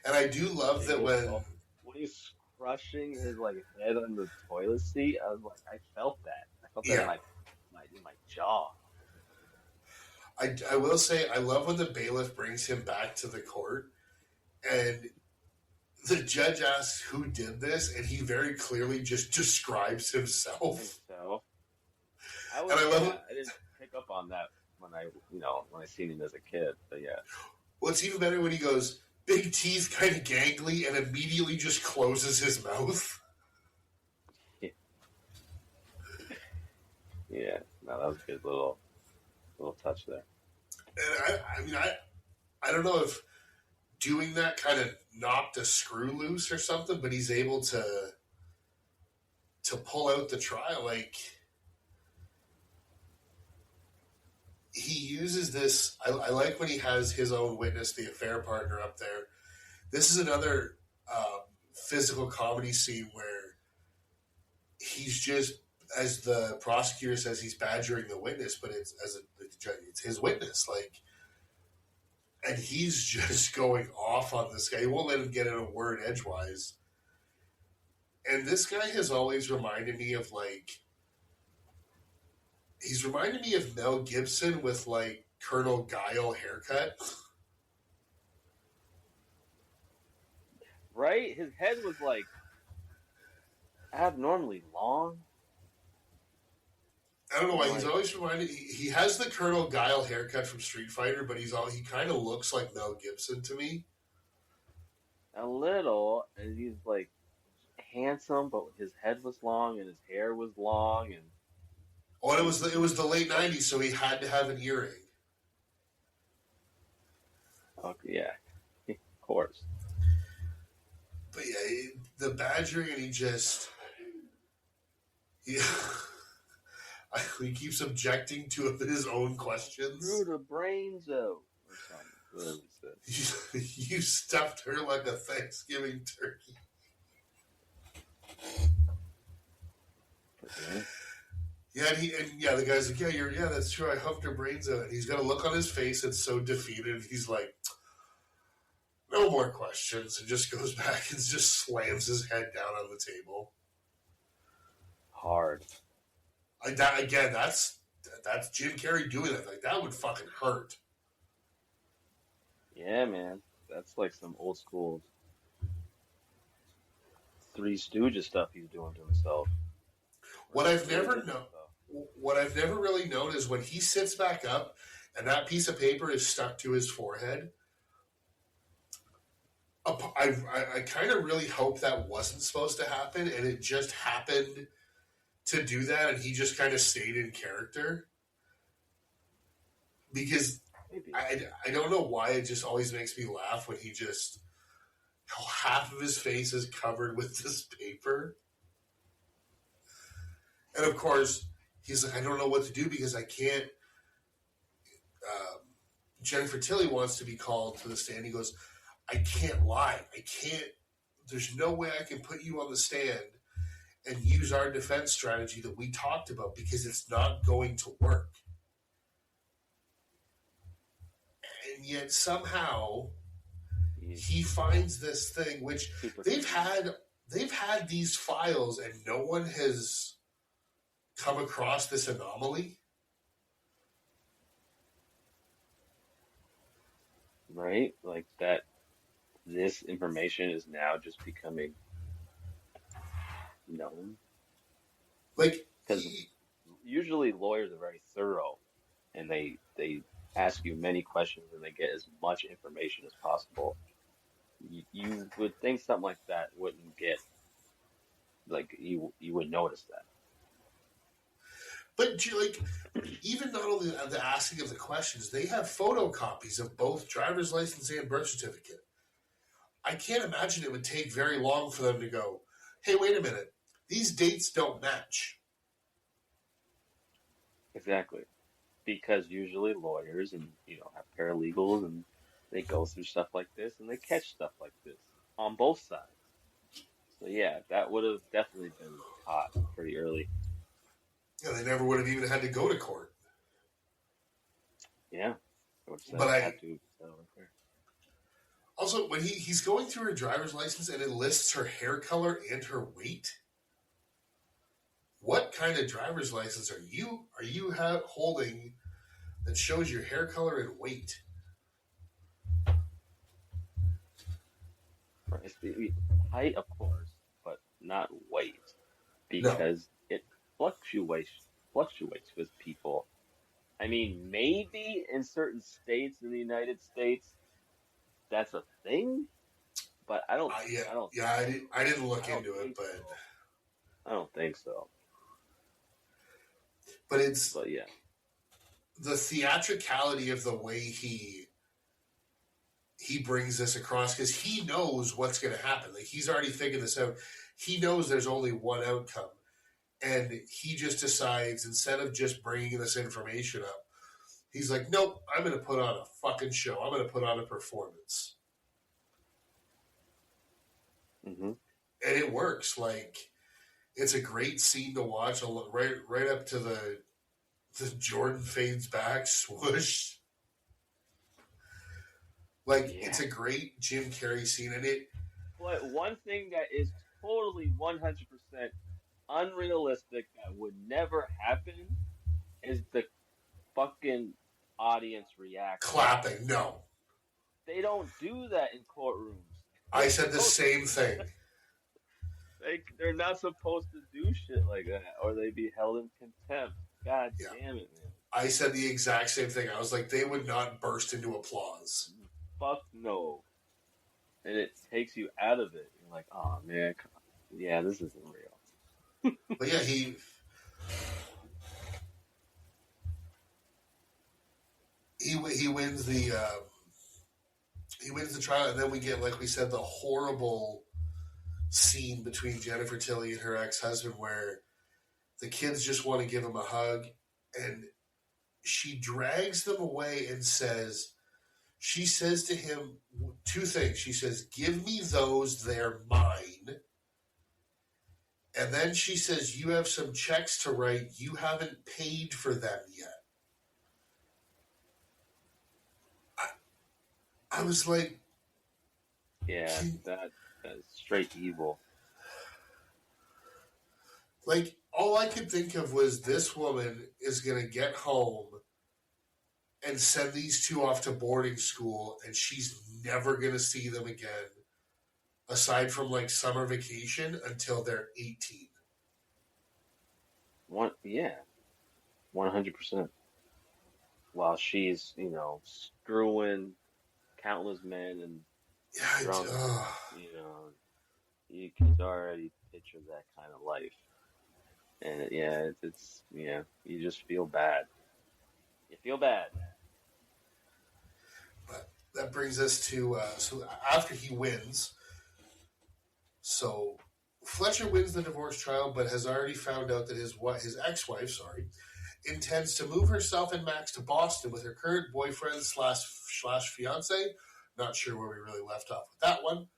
And I do love that When he's crushing his like head on the toilet seat, I was like, I felt that. I felt that yeah. in my jaw. I will say I love when the bailiff brings him back to the court and the judge asks who did this, and he very clearly just describes himself. So I didn't pick up on that when I seen him as a kid, but yeah. Well, it's even better when he goes, big teeth, kind of gangly, and immediately just closes his mouth. Yeah, no, that was a good little touch there. And I don't know if doing that kind of knocked a screw loose or something, but he's able to pull out the trial. Like, he uses this. I like when he has his own witness, the affair partner, up there. This is another physical comedy scene where he's just, as the prosecutor says, he's badgering the witness, but it's his witness, like, and he's just going off on this guy. He won't let him get in a word edgewise. And this guy has always reminded me of, like, he's reminded me of Mel Gibson with, like, Colonel Guile haircut. Right? His head was, like, abnormally long. I don't know why. He's always reminded. He has the Colonel Guile haircut from Street Fighter, but he kind of looks like Mel Gibson to me. A little, and he's like handsome, but his head was long and his hair was long, and oh, and it was the late '90s, so he had to have an earring. okay, yeah, of course. But yeah, the badgering, and he keeps objecting to his own questions. Through the brains out, or something. You stuffed her like a Thanksgiving turkey. Okay. Yeah, the guy's like, yeah, that's true. I huffed her brains out, and he's got a look on his face that's so defeated. He's like, no more questions, and just goes back and just slams his head down on the table. Hard. That's Jim Carrey doing that. Like, that would fucking hurt. Yeah, man, that's like some old school Three Stooges stuff he's doing to himself. What I've never really known is when he sits back up and that piece of paper is stuck to his forehead. I kind of really hope that wasn't supposed to happen, and it just happened to do that, and he just kind of stayed in character. Because I don't know why it just always makes me laugh when he just, half of his face is covered with this paper. And of course, he's like, I don't know what to do because I can't. Jennifer Tilly wants to be called to the stand. He goes, I can't lie. I can't. There's no way I can put you on the stand and use our defense strategy that we talked about because it's not going to work. And yet somehow he finds this thing, which they've had these files and no one has come across this anomaly. Right? Like that this information is now just becoming known. Like, Because usually lawyers are very thorough and they ask you many questions and they get as much information as possible. You would think something like that wouldn't get like you would notice that. but like, even not only the asking of the questions, they have photocopies of both driver's license and birth certificate. I can't imagine it would take very long for them to go, hey, wait a minute, these dates don't match. Exactly. Because usually lawyers and have paralegals and they go through stuff like this and they catch stuff like this on both sides. So yeah, that would have definitely been caught pretty early. Yeah, they never would have even had to go to court. Yeah. But also, when he's going through her driver's license and it lists her hair color and her weight, what kind of driver's license are you holding that shows your hair color and weight? Right. Height, of course, but not weight, No. because it fluctuates with people. I mean, maybe in certain states in the United States that's a thing, but I don't. I didn't look into it, but so. I don't think so. But yeah, the theatricality of the way he brings this across, because he knows what's going to happen. Like, he's already figured this out. He knows there's only one outcome, and he just decides, instead of just bringing this information up, he's like, nope, I'm going to put on a fucking show. I'm going to put on a performance. Mm-hmm. And it works. Like, it's a great scene to watch, right up to the Jordan fades back swoosh. Like, It's a great Jim Carrey scene, and it. But one thing that is totally 100% unrealistic that would never happen is the fucking audience reaction. Clapping, no. They don't do that in courtrooms. I said the same thing. They're not supposed to do shit like that, or they'd be held in contempt. God damn it, man. I said the exact same thing. I was like, they would not burst into applause. Fuck no. And it takes you out of it. You're like, oh man, yeah, this isn't real. But yeah, he wins the trial, and then we get, like we said, the horrible scene between Jennifer Tilly and her ex-husband, where the kids just want to give him a hug, and she drags them away and she says to him two things. She says, give me those, they're mine. And then she says, you have some checks to write, you haven't paid for them yet. I was like, yeah, that's straight evil. Like, all I could think of was, this woman is going to get home and send these two off to boarding school, and she's never going to see them again, aside from, like, summer vacation, until they're 18. 100%. While she's, screwing countless men and drunk, you can already picture that kind of life. And it's you just feel bad. You feel bad. But that brings us to, so after he wins, so Fletcher wins the divorce trial, but has already found out that his ex-wife, intends to move herself and Max to Boston with her current boyfriend slash fiance. Not sure where we really left off with that one.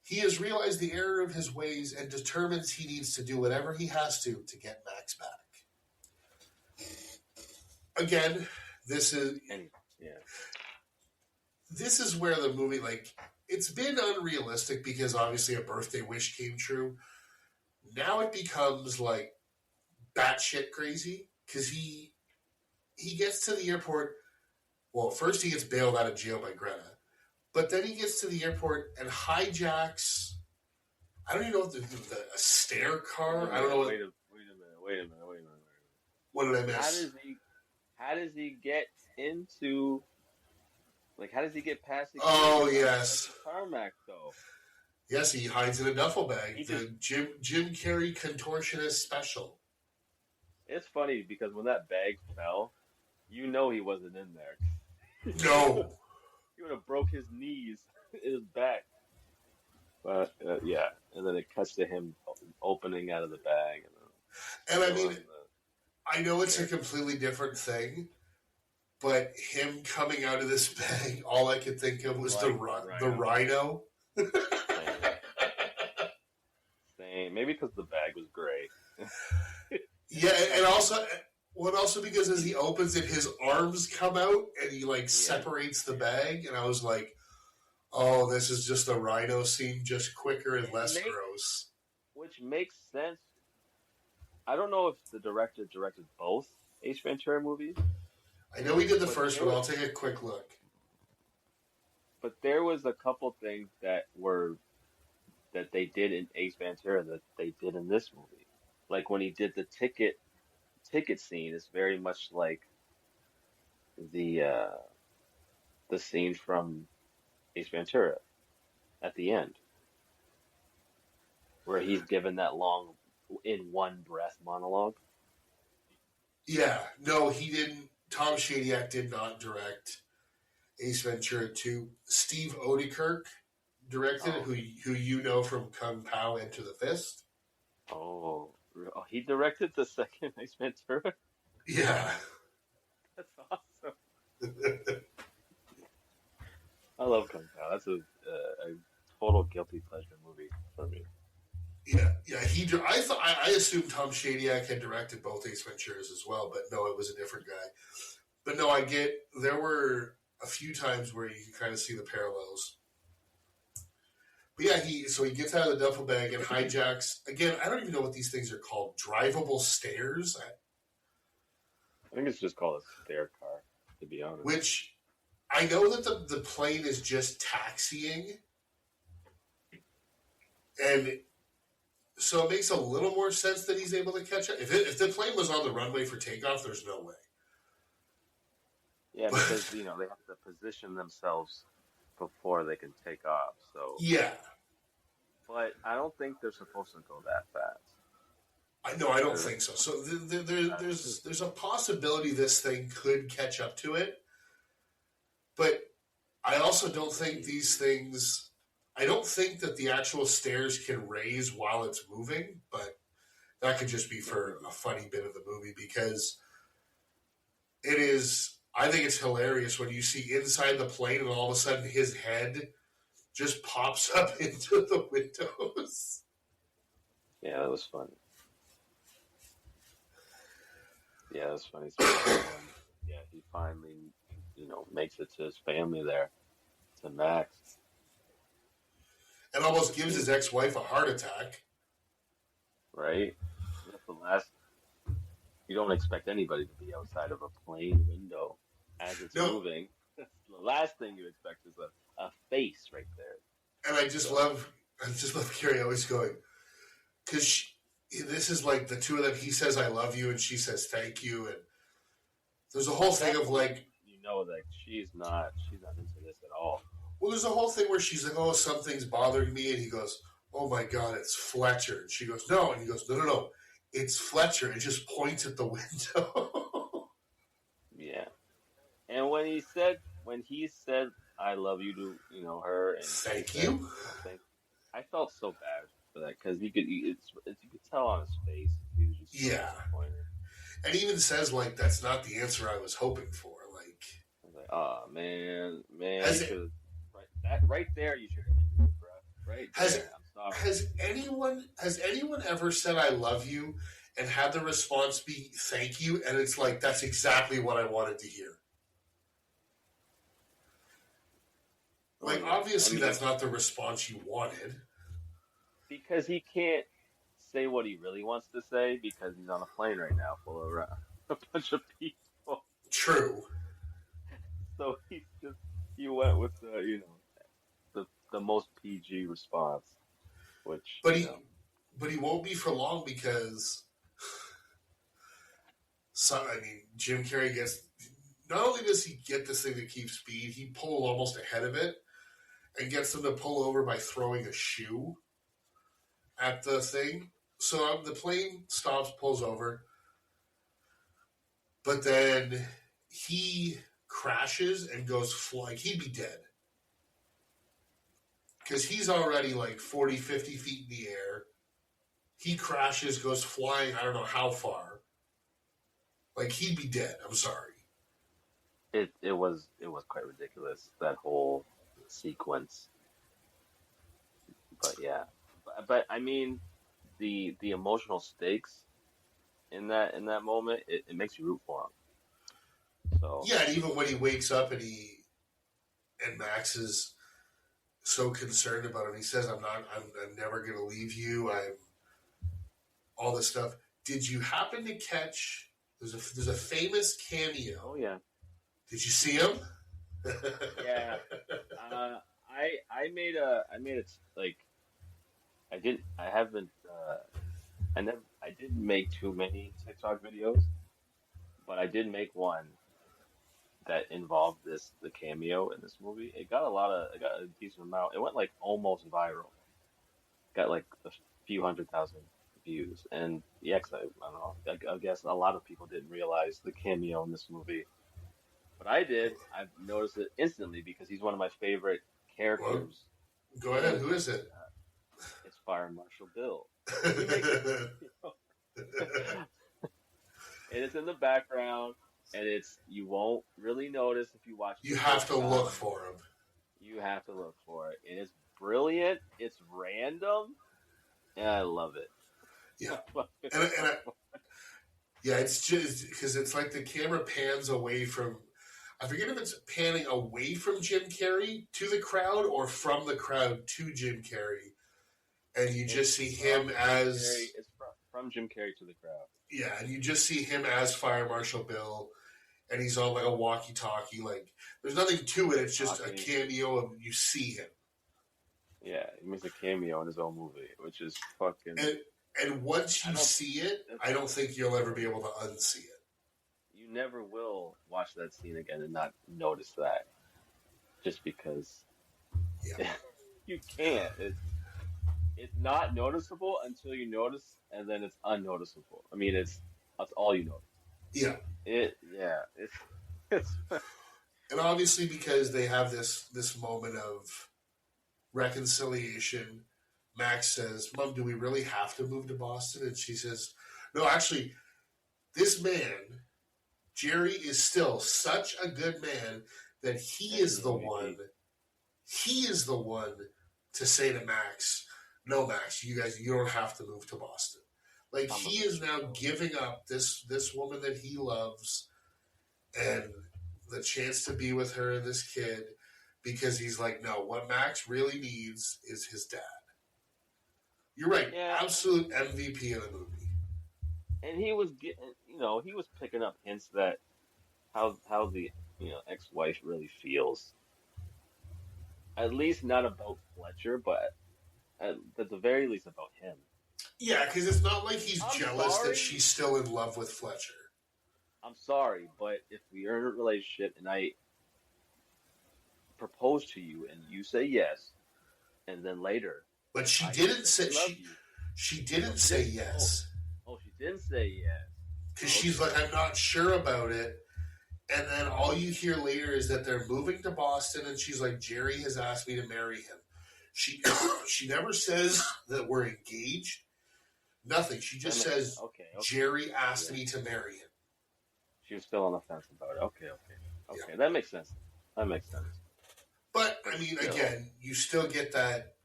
He has realized the error of his ways and determines he needs to do whatever he has to get Max back. Again, this is where the movie, like, it's been unrealistic because obviously a birthday wish came true. Now it becomes like batshit crazy because he gets to the airport. Well, first he gets bailed out of jail by Greta, But then he gets to the airport and hijacks. I don't even know what a stair car. I don't know what. Wait a minute. What did I miss? How does he get into, like, how does he get past security? Oh yes, Tarmac though. yes, he hides in a duffel bag. He The Jim Carrey contortionist special. It's funny because when that bag fell, you know he wasn't in there. No. He would have broke his knees in his back. But yeah, and then it cuts to him opening out of the bag. And I mean, I know it's a completely different thing, but him coming out of this bag, all I could think of was the rhino. Same. Maybe because the bag was gray. Yeah, and also because as he opens it, his arms come out and he separates the bag, and I was like, oh, this is just the rhino scene, just quicker and less gross. Which makes sense. I don't know if the director directed both Ace Ventura movies. I know he did the first one. I'll take a quick look. But there was a couple things that they did in Ace Ventura that they did in this movie. Like when he did the ticket scene, it's very much like the scene from Ace Ventura at the end, where he's given that long, in one breath monologue. Yeah, no, he didn't. Tom Shadyac did not direct Ace Ventura 2. Steve Odekirk directed it, who you know from Kung Pao Enter the Fist. Oh, he directed the second Ace Ventura? Yeah. That's awesome. I love Kung Pao. That's a total guilty pleasure movie for me. Yeah. I assumed Tom Shadyac had directed both Ace Venturas as well, but no, it was a different guy. But no, there were a few times where you can kind of see the parallels. But yeah, he gets out of the duffel bag and hijacks. Again, I don't even know what these things are called. Drivable stairs? I think it's just called a stair car, to be honest. Which, I know that the plane is just taxiing. And so it makes a little more sense that he's able to catch up. If the plane was on the runway for takeoff, there's no way. Yeah, because, they have to position themselves before they can take off. So yeah. But I don't think they're supposed to go that fast. I don't think so. So there's a possibility this thing could catch up to it. But I also don't think these things... I don't think that the actual stairs can raise while it's moving, but that could just be for a funny bit of the movie because it is... I think it's hilarious when you see inside the plane and all of a sudden his head just pops up into the windows. Yeah, that was funny. Yeah, that's funny. Yeah, he finally, makes it to his family there, to Max. And almost gives his ex-wife a heart attack. Right? That's the last... You don't expect anybody to be outside of a plane window as it's moving. The last thing you expect is a face right there. And I just love Carrie always going, because this is like the two of them. He says, "I love you," and she says, "Thank you." And there's a whole thing of like, she's not into this at all. Well, there's a whole thing where she's like, "Oh, something's bothering me," and he goes, "Oh my God, it's Fletcher." And she goes, "No," and he goes, "No, it's Fletcher." And just points at the window. Yeah, and when he said, "I love you" to her, and thank you. I felt so bad for that because you could tell on his face he was just disappointed. And he even says like, "That's not the answer I was hoping for." Like, I was like, "Oh man, right there, you should have been, bro. Right there." I'm sorry. Has anyone ever said "I love you" and had the response be "thank you"? And it's like, that's exactly what I wanted to hear. Like, obviously, that's not the response you wanted. Because he can't say what he really wants to say because he's on a plane right now full of a bunch of people. True. So he went with the most PG response, which But he won't be for long because Jim Carrey gets. Not only does he get this thing to keep speed, he pulls almost ahead of it and gets them to pull over by throwing a shoe at the thing. So the plane stops, pulls over, but then he crashes and goes flying. He'd be dead. Because he's already like 40, 50 feet in the air. He crashes, goes flying, I don't know how far. Like, he'd be dead. I'm sorry. it was quite ridiculous, that whole sequence. But yeah, but I mean, the emotional stakes in that moment, it makes you root for him. So Yeah, and even when he wakes up and Max is so concerned about him, he says, I'm never going to leave you. I'm all this stuff. Did you happen to catch, there's a famous cameo. oh yeah, Did you see him? yeah. I made it like I haven't I didn't make too many TikTok videos, but I did make one that involved the cameo in this movie. It got a decent amount. It went like almost viral. Got like a few 100,000 views. And yeah, 'cause I don't know. I guess a lot of people didn't realize the cameo in this movie, but I did. I noticed it instantly because he's one of my favorite characters. Go ahead. Who is it? It's Fire Marshal Bill. He makes it, and it's in the background, and you won't really notice if you watch. You have to look for him. You have to look for it. And it's brilliant. It's random, and I love it. Yeah, yeah, it's just because it's like the camera pans away from. I forget if it's panning away from Jim Carrey to the crowd or from the crowd to Jim Carrey, and you just see him as. It's from Jim Carrey to the crowd. Yeah, and you just see him as Fire Marshal Bill, and he's on like a walkie-talkie. Like, there's nothing to it. It's just a cameo of you see him. Yeah, he makes a cameo in his own movie, which is fucking. And once you see it, I don't think you'll ever be able to unsee it. You never will watch that scene again and not notice that, just because. Yeah. You can't. It's not noticeable until you notice, and then it's unnoticeable. I mean, that's all you notice. Yeah. It's and obviously because they have this moment of reconciliation, Max says, "Mom, do we really have to move to Boston?" And she says, "No, actually, this man, Jerry, is still such a good man that he is the one to say to Max, no, Max, you don't have to move to Boston. Like, he is now giving up this woman that he loves and the chance to be with her and this kid because he's like, no, what Max really needs is his dad." You're right. Yeah. Absolute MVP of the movie. And he was getting, he was picking up hints that how the ex-wife really feels. At least not about Fletcher, but at the very least about him. Yeah, because it's not like he's jealous that she's still in love with Fletcher. I'm sorry, but if we are in a relationship and I propose to you and you say yes, and then later. But she didn't say she didn't say yes. Oh, she didn't say yes. Because she's like, I'm not sure about it. And then all you hear later is that they're moving to Boston, and she's like, Jerry has asked me to marry him. She never says that we're engaged. Nothing. She just says, okay. Jerry asked me to marry him. She was still on the fence about it. Okay. Yeah. That makes sense. But, I mean, again, you still get that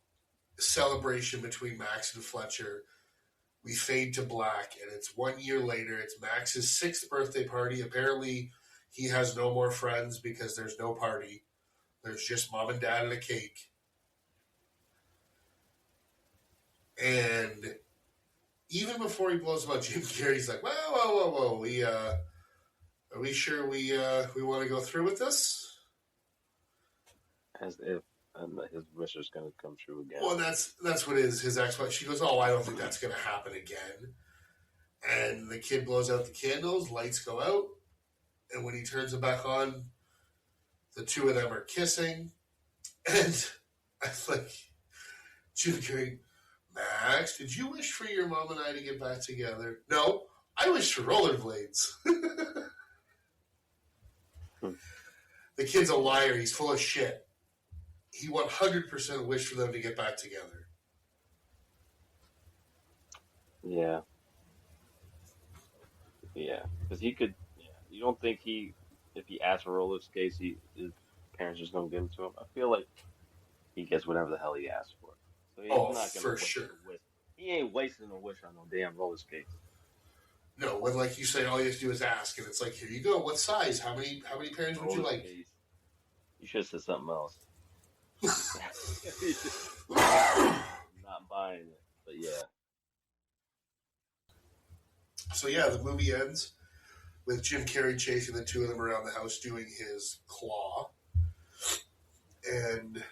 celebration between Max and Fletcher. We fade to black, and it's 1 year later. It's Max's 6th birthday party. Apparently, he has no more friends because there's no party. There's just mom and dad and a cake. And even before he blows about Jim Carrey, he's like, whoa. Are we sure we want to go through with this? As if and his wish is going to come true again. Well, that's what his ex-wife. She goes, "Oh, I don't think that's going to happen again." And the kid blows out the candles, lights go out, and when he turns them back on, the two of them are kissing, and I like Jim Carrey. Max, did you wish for your mom and I to get back together? No, I wish for rollerblades. The kid's a liar. He's full of shit. He 100% wished for them to get back together. Yeah. Yeah. Because he could. Yeah. You don't think if he asked for roller skates, his parents just gonna give them to him? I feel like he gets whatever the hell he asks for. So he's Oh, not gonna for waste sure. a wish. He ain't wasting a wish on no damn roller skates. No, when like you say, all you have to do is ask, and it's like, here you go. What size? How many pairs would you Roller like? skates. You should have said something else. Not buying it, but yeah. So yeah, the movie ends with Jim Carrey chasing the two of them around the house doing his claw. And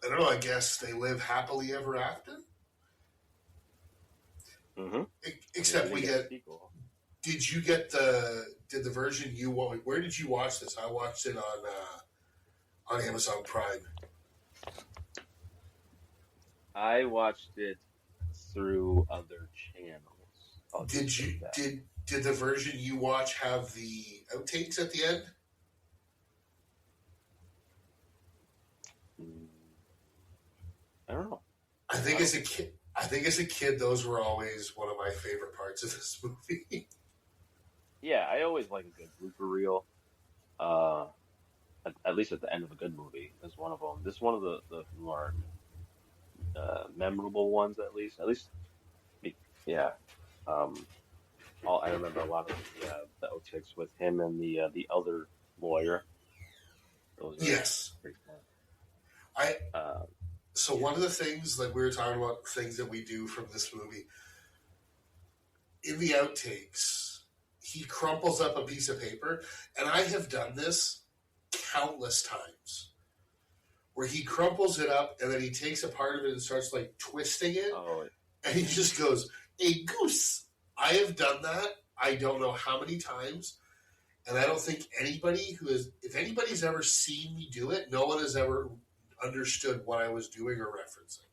I don't know, I guess they live happily ever after? Mm-hmm. Except we get... Did the version you watched... Where did you watch this? I watched it on Amazon Prime. I watched it through other channels. Did the version you watch have the outtakes at the end? I don't know. I think as a kid, those were always one of my favorite parts of this movie. Yeah, I always like a good blooper reel. At least at the end of a good movie is one of them. This is one of the more memorable ones, at least. Yeah. I remember a lot of the outtakes with him and the other lawyer. Yes. Pretty fun. So one of the things, like we were talking about, things that we do from this movie, in the outtakes, he crumples up a piece of paper, and I have done this countless times, where he crumples it up, and then he takes a part of it and starts, like, twisting it, and he just goes, "A goose." I have done that, I don't know how many times, and I don't think anybody if anybody's ever seen me do it, no one has ever understood what I was doing or referencing.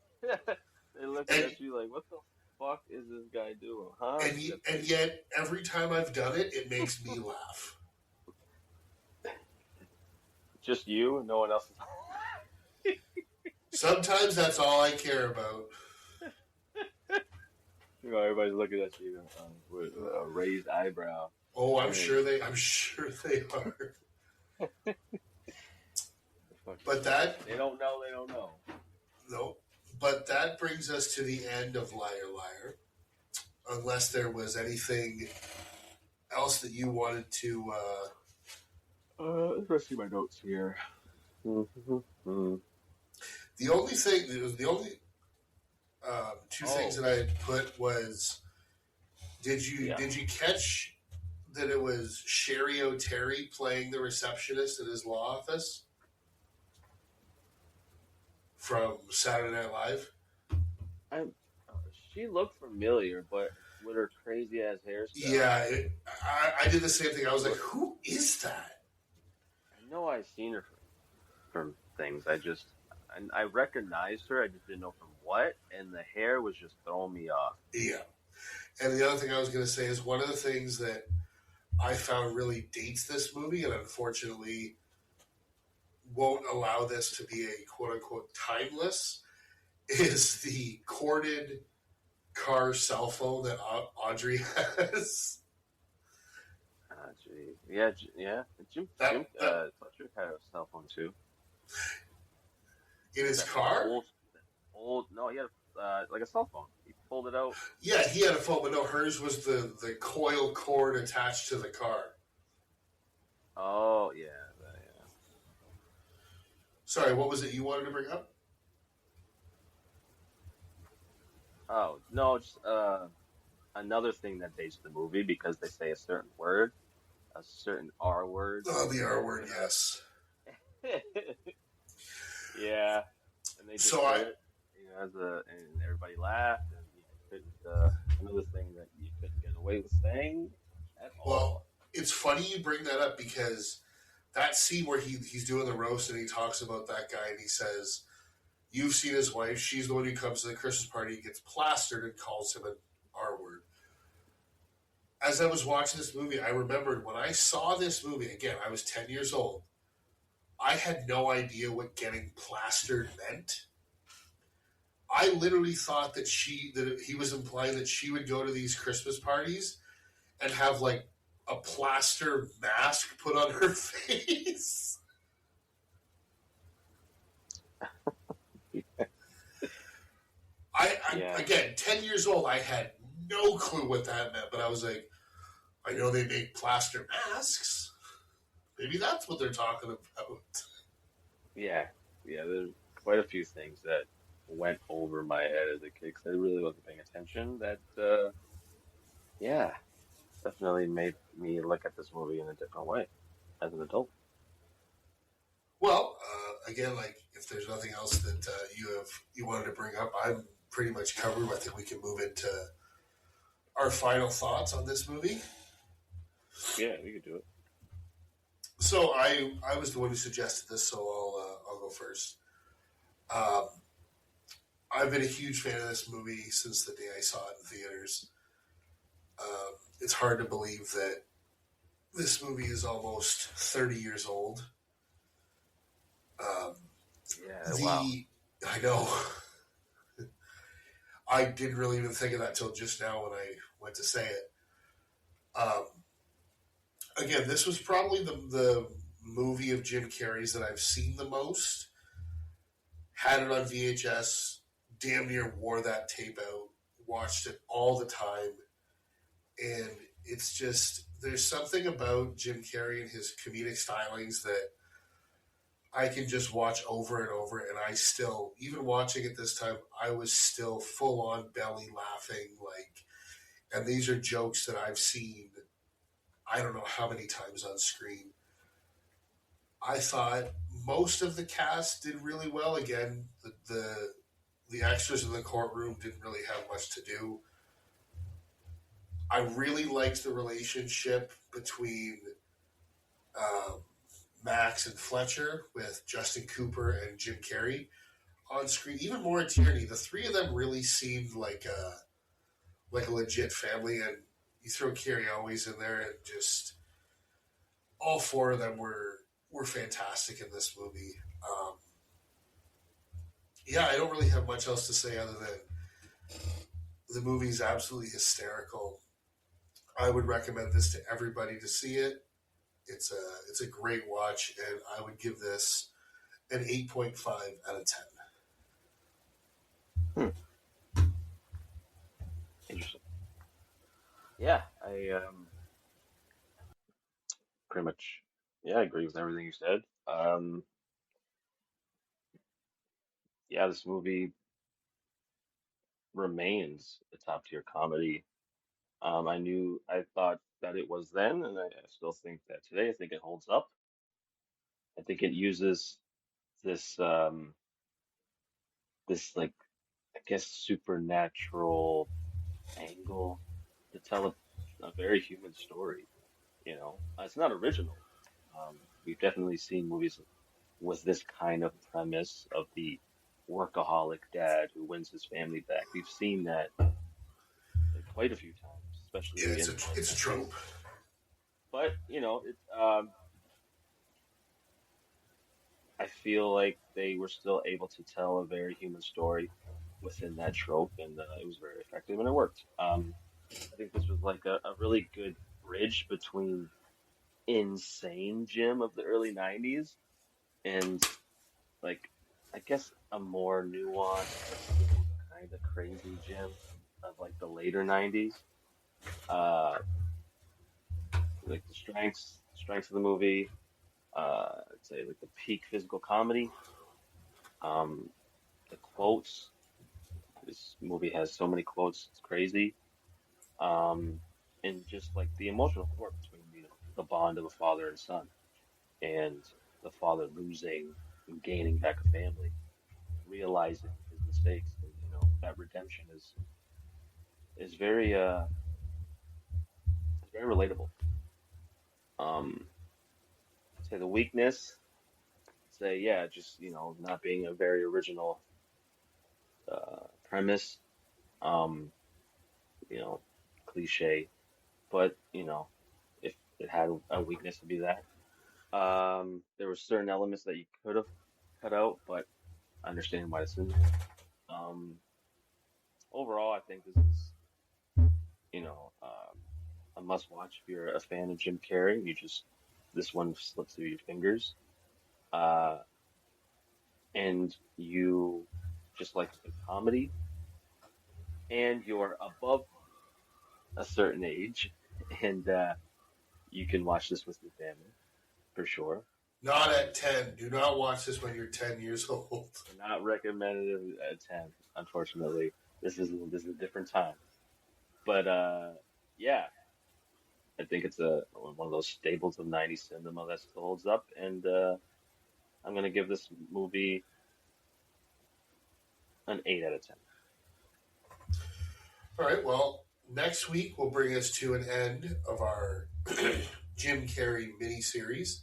They look at you like, what the fuck is this guy doing, huh? And yet, every time I've done it, it makes me laugh. Just you and no one else? Sometimes that's all I care about. Everybody's looking at you with a raised eyebrow. Oh, I'm sure they are. But they don't know. No. But that brings us to the end of Liar Liar. Unless there was anything else that you wanted to let's see my notes here. The only two things that I had put was did you catch that it was Sherry O'Terry playing the receptionist at his law office from Saturday Night Live? She looked familiar, but with her crazy ass hairstyle. Yeah, I did the same thing. I was like, who is that? I know I've seen her from things. I recognized her. I just didn't know from what, and the hair was just throwing me off. Yeah. And the other thing I was going to say is one of the things that I found really dates this movie, and unfortunately won't allow this to be a quote-unquote timeless, is the corded car cell phone that Audrey has. Yeah. Jim Fletcher had a cell phone too. In his car? No, he had like a cell phone. He pulled it out. Yeah, he had a phone, but no, hers was the coil cord attached to the car. Oh, yeah. Sorry, what was it you wanted to bring up? Oh, no, just another thing that dates the movie because they say a certain word, a certain R word. Oh, the R word, yes. Yeah, and they just So did I it, and everybody laughed, and you couldn't. Another thing that you couldn't get away with saying at well, all. it's funny you bring that up because that scene where he's doing the roast and he talks about that guy and he says, "You've seen his wife. She's the one who comes to the Christmas party, gets plastered, and calls him an R word." As I was watching this movie, I remembered when I saw this movie again. I was 10 years old. I had no idea what getting plastered meant. I literally thought that he was implying that she would go to these Christmas parties and have like a plaster mask put on her face. Yeah, Again, 10 years old, I had no clue what that meant, but I was like, I know they make plaster masks. Maybe that's what they're talking about. yeah, yeah. There's quite a few things that went over my head as a kid because I really wasn't paying attention. Yeah, definitely made me look at this movie in a different way as an adult. Well, again, like if there's nothing else that you wanted to bring up, I'm pretty much covered. I think we can move into our final thoughts on this movie. Yeah, we could do it. So I was the one who suggested this, so I'll go first. Um, I've been a huge fan of this movie since the day I saw it in theaters. It's hard to believe that this movie is almost 30 years old. Um, Yeah, wow. the I know I didn't really even think of that till just now when I went to say it. Um, Again, this was probably the movie of Jim Carrey's that I've seen the most. Had it on VHS, damn near wore that tape out, watched it all the time, and it's just there's something about Jim Carrey and his comedic stylings that I can just watch over and over, and I still, even watching it this time, I was still full on belly laughing, like, and these are jokes that I've seen I don't know how many times on screen. I thought most of the cast did really well. Again, the extras in the courtroom didn't really have much to do. I really liked the relationship between um, Max and Fletcher with Justin Cooper and Jim Carrey on screen. Even more at Tierney, the three of them really seemed like a legit family. And you throw Carrey always in there, and just all four of them were fantastic in this movie. Um, yeah, I don't really have much else to say other than the movie's absolutely hysterical. I would recommend this to everybody to see it. It's a great watch, and I would give this an 8.5 out of 10. Hmm, interesting. Yeah, I pretty much yeah, I agree with everything you said. Yeah, this movie remains a top tier comedy. I thought that it was then, and I still think that today. I think it holds up. I think it uses this this like I guess supernatural angle to tell a very human story. You know, it's not original. We've definitely seen movies with this kind of premise of the workaholic dad who wins his family back. We've seen that quite a few times, Yeah, especially in our it's a country. trope. But I feel like they were still able to tell a very human story within that trope, and it was very effective, and it worked. I think this was like a really good bridge between insane Jim of the early '90s and like I guess a more nuanced but still kind of crazy Jim of like the later '90s. Uh, like the strengths of the movie. I'd say like the peak physical comedy. Um, the quotes. This movie has so many quotes, it's crazy. Um, and just like the emotional core between the bond of a father and son, and the father losing and gaining back a family, realizing his mistakes, and that redemption is very it's very relatable. Um, say the weakness, say yeah, just not being a very original premise, um, you know, cliche, but if it had a weakness to be that. There were certain elements that you could have cut out, but I understand why it's in there. Um, Overall, I think this is, a must watch if you're a fan of Jim Carrey. This one slips through your fingers. Uh, and you just like a good comedy, and you're above a certain age, and you can watch this with your family for sure. Not at 10. Do not watch this when you're 10 years old. Not recommended at 10, unfortunately. This is a different time. But yeah, I think it's one of those staples of '90s cinema that still holds up, and I'm gonna give this movie an 8 out of 10. All right, well, next week will bring us to an end of our Jim Carrey miniseries.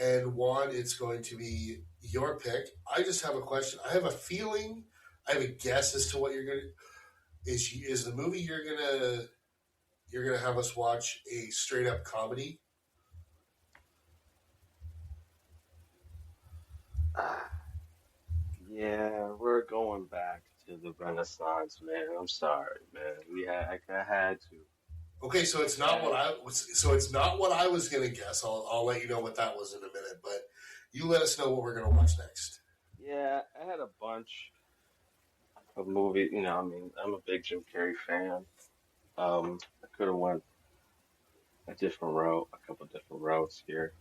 And Juan, it's going to be your pick. I just have a question. I have a feeling, I have a guess as to what you're gonna. Is the movie you're gonna have us watch a straight up comedy? Yeah, we're going back to the Renaissance, man. I'm sorry, man. I had to. Okay, so it's not what I was gonna guess. I'll let you know what that was in a minute, but you let us know what we're gonna watch next. Yeah, I had a bunch of movies. I mean, I'm a big Jim Carrey fan. I could have went a couple different routes here.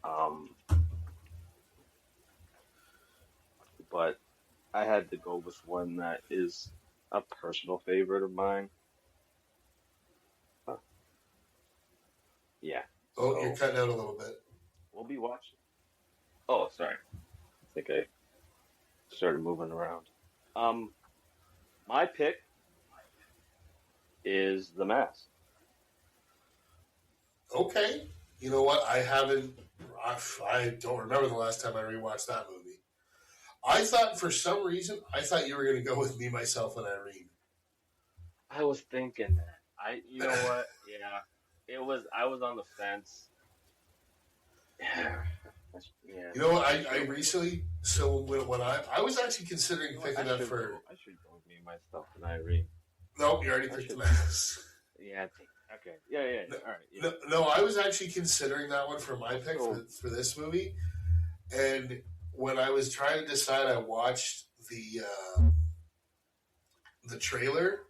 Um, but I had to go with one that is a personal favorite of mine. Huh. Yeah. Oh, So you're cutting out a little bit. we'll be watching. Oh, sorry. I think I started moving around. Um, my pick is The Mask. Okay, you know what? I don't remember the last time I rewatched that movie. I thought for some reason you were going to go with Me, Myself, and Irene. I was thinking that. You know what? Yeah, I was on the fence. Yeah, yeah. You know what? I recently when I was actually considering You know what? picking that for. I should go with Me, Myself, and Irene. Nope, you already I picked should. the mask. Yeah, okay. Yeah. No, All right. Yeah. no, I was actually considering that one for my pick So, for this movie, and when I was trying to decide, I watched the trailer,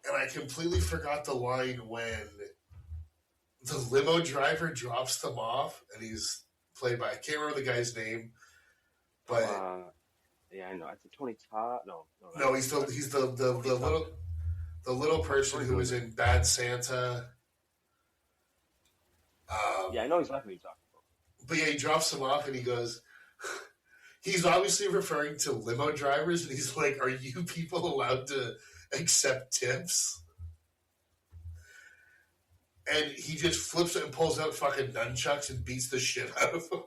and I completely forgot the line when the limo driver drops them off, and he's played by I can't remember the guy's name, but yeah, I know. It's a Tony Todd. no, he's the little person who was in Bad Santa. Yeah, I know exactly what you're talking about. But yeah, he drops them off, and he goes. He's obviously referring to limo drivers, and he's like, "Are you people allowed to accept tips?" And he just flips it and pulls out fucking nunchucks and beats the shit out of them.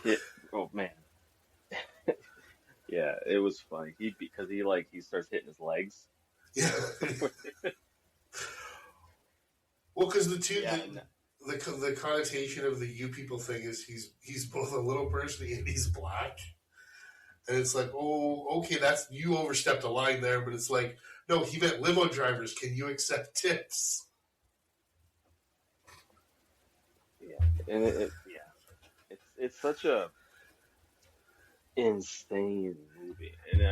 Yeah. Oh man. Yeah, it was funny. Because he starts hitting his legs. Yeah. Well, because Yeah. the connotation of the "you people" thing is he's both a little person and he's black, and it's like, oh, okay, that's you overstepped a line there, but it's like, no, he meant limo drivers. Can you accept tips? Yeah, and it's such a insane movie, and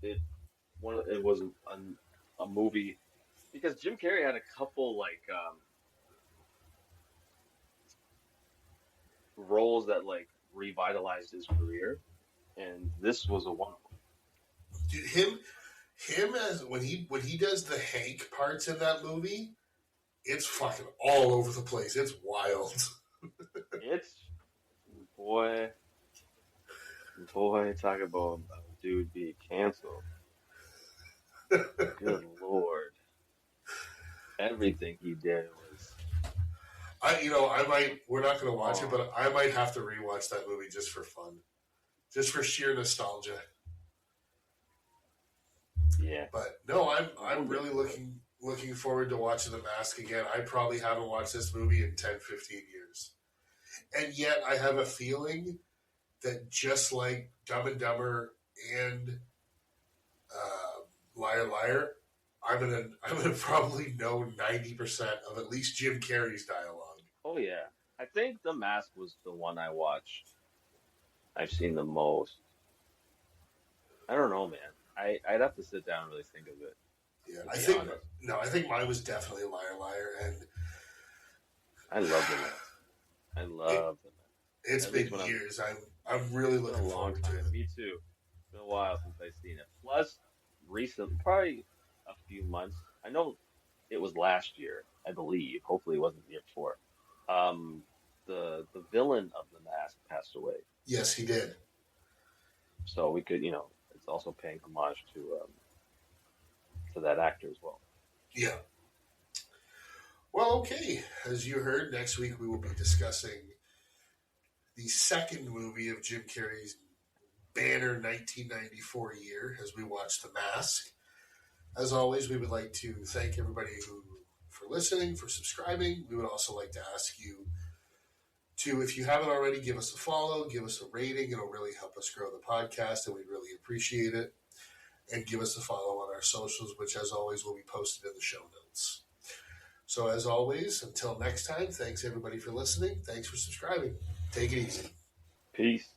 it was a movie because Jim Carrey had a couple roles that revitalized his career, and this was a one of them. Dude, him as when he does the Hank parts in that movie, it's fucking all over the place. It's wild. It's boy, talk about a dude being canceled. Good Lord. Everything he did was I might. We're not going to watch it, wrong. but I might have to rewatch that movie just for fun, just for sheer nostalgia. Yeah. But no, We'll I'm get really to it. looking forward to watching The Mask again. I probably haven't watched this movie in 10, 15 years, and yet I have a feeling that just like Dumb and Dumber and Liar Liar, I'm gonna probably know 90% of at least Jim Carrey's dialogue. Oh yeah. I think The Mask was the one I've seen the most. I don't know, man. I'd have to sit down and really think of it, Yeah, to be honest. I think mine was definitely Liar Liar, and I love The Mask. I it, love The Mask. it's At been least when I'm years. I'm really It's been a looking long forward to time. it. Me too. It's been a while since I've seen it. Plus, recent, probably a few months. I know it was last year, I believe. Hopefully, it wasn't the year before. Um, the villain of The Mask passed away, Yes, he did. so we could, it's also paying homage to that actor as well. Yeah. Well, okay. As you heard, next week we will be discussing the second movie of Jim Carrey's banner 1994 year as we watch The Mask. As always, we would like to thank everybody for listening, for subscribing. We would also like to ask you to, if you haven't already, give us a follow, give us a rating. It'll really help us grow the podcast, and we'd really appreciate it. And give us a follow on our socials, which, as always, will be posted in the show notes. So, as always, until next time, thanks everybody for listening. Thanks for subscribing. Take it easy. Peace.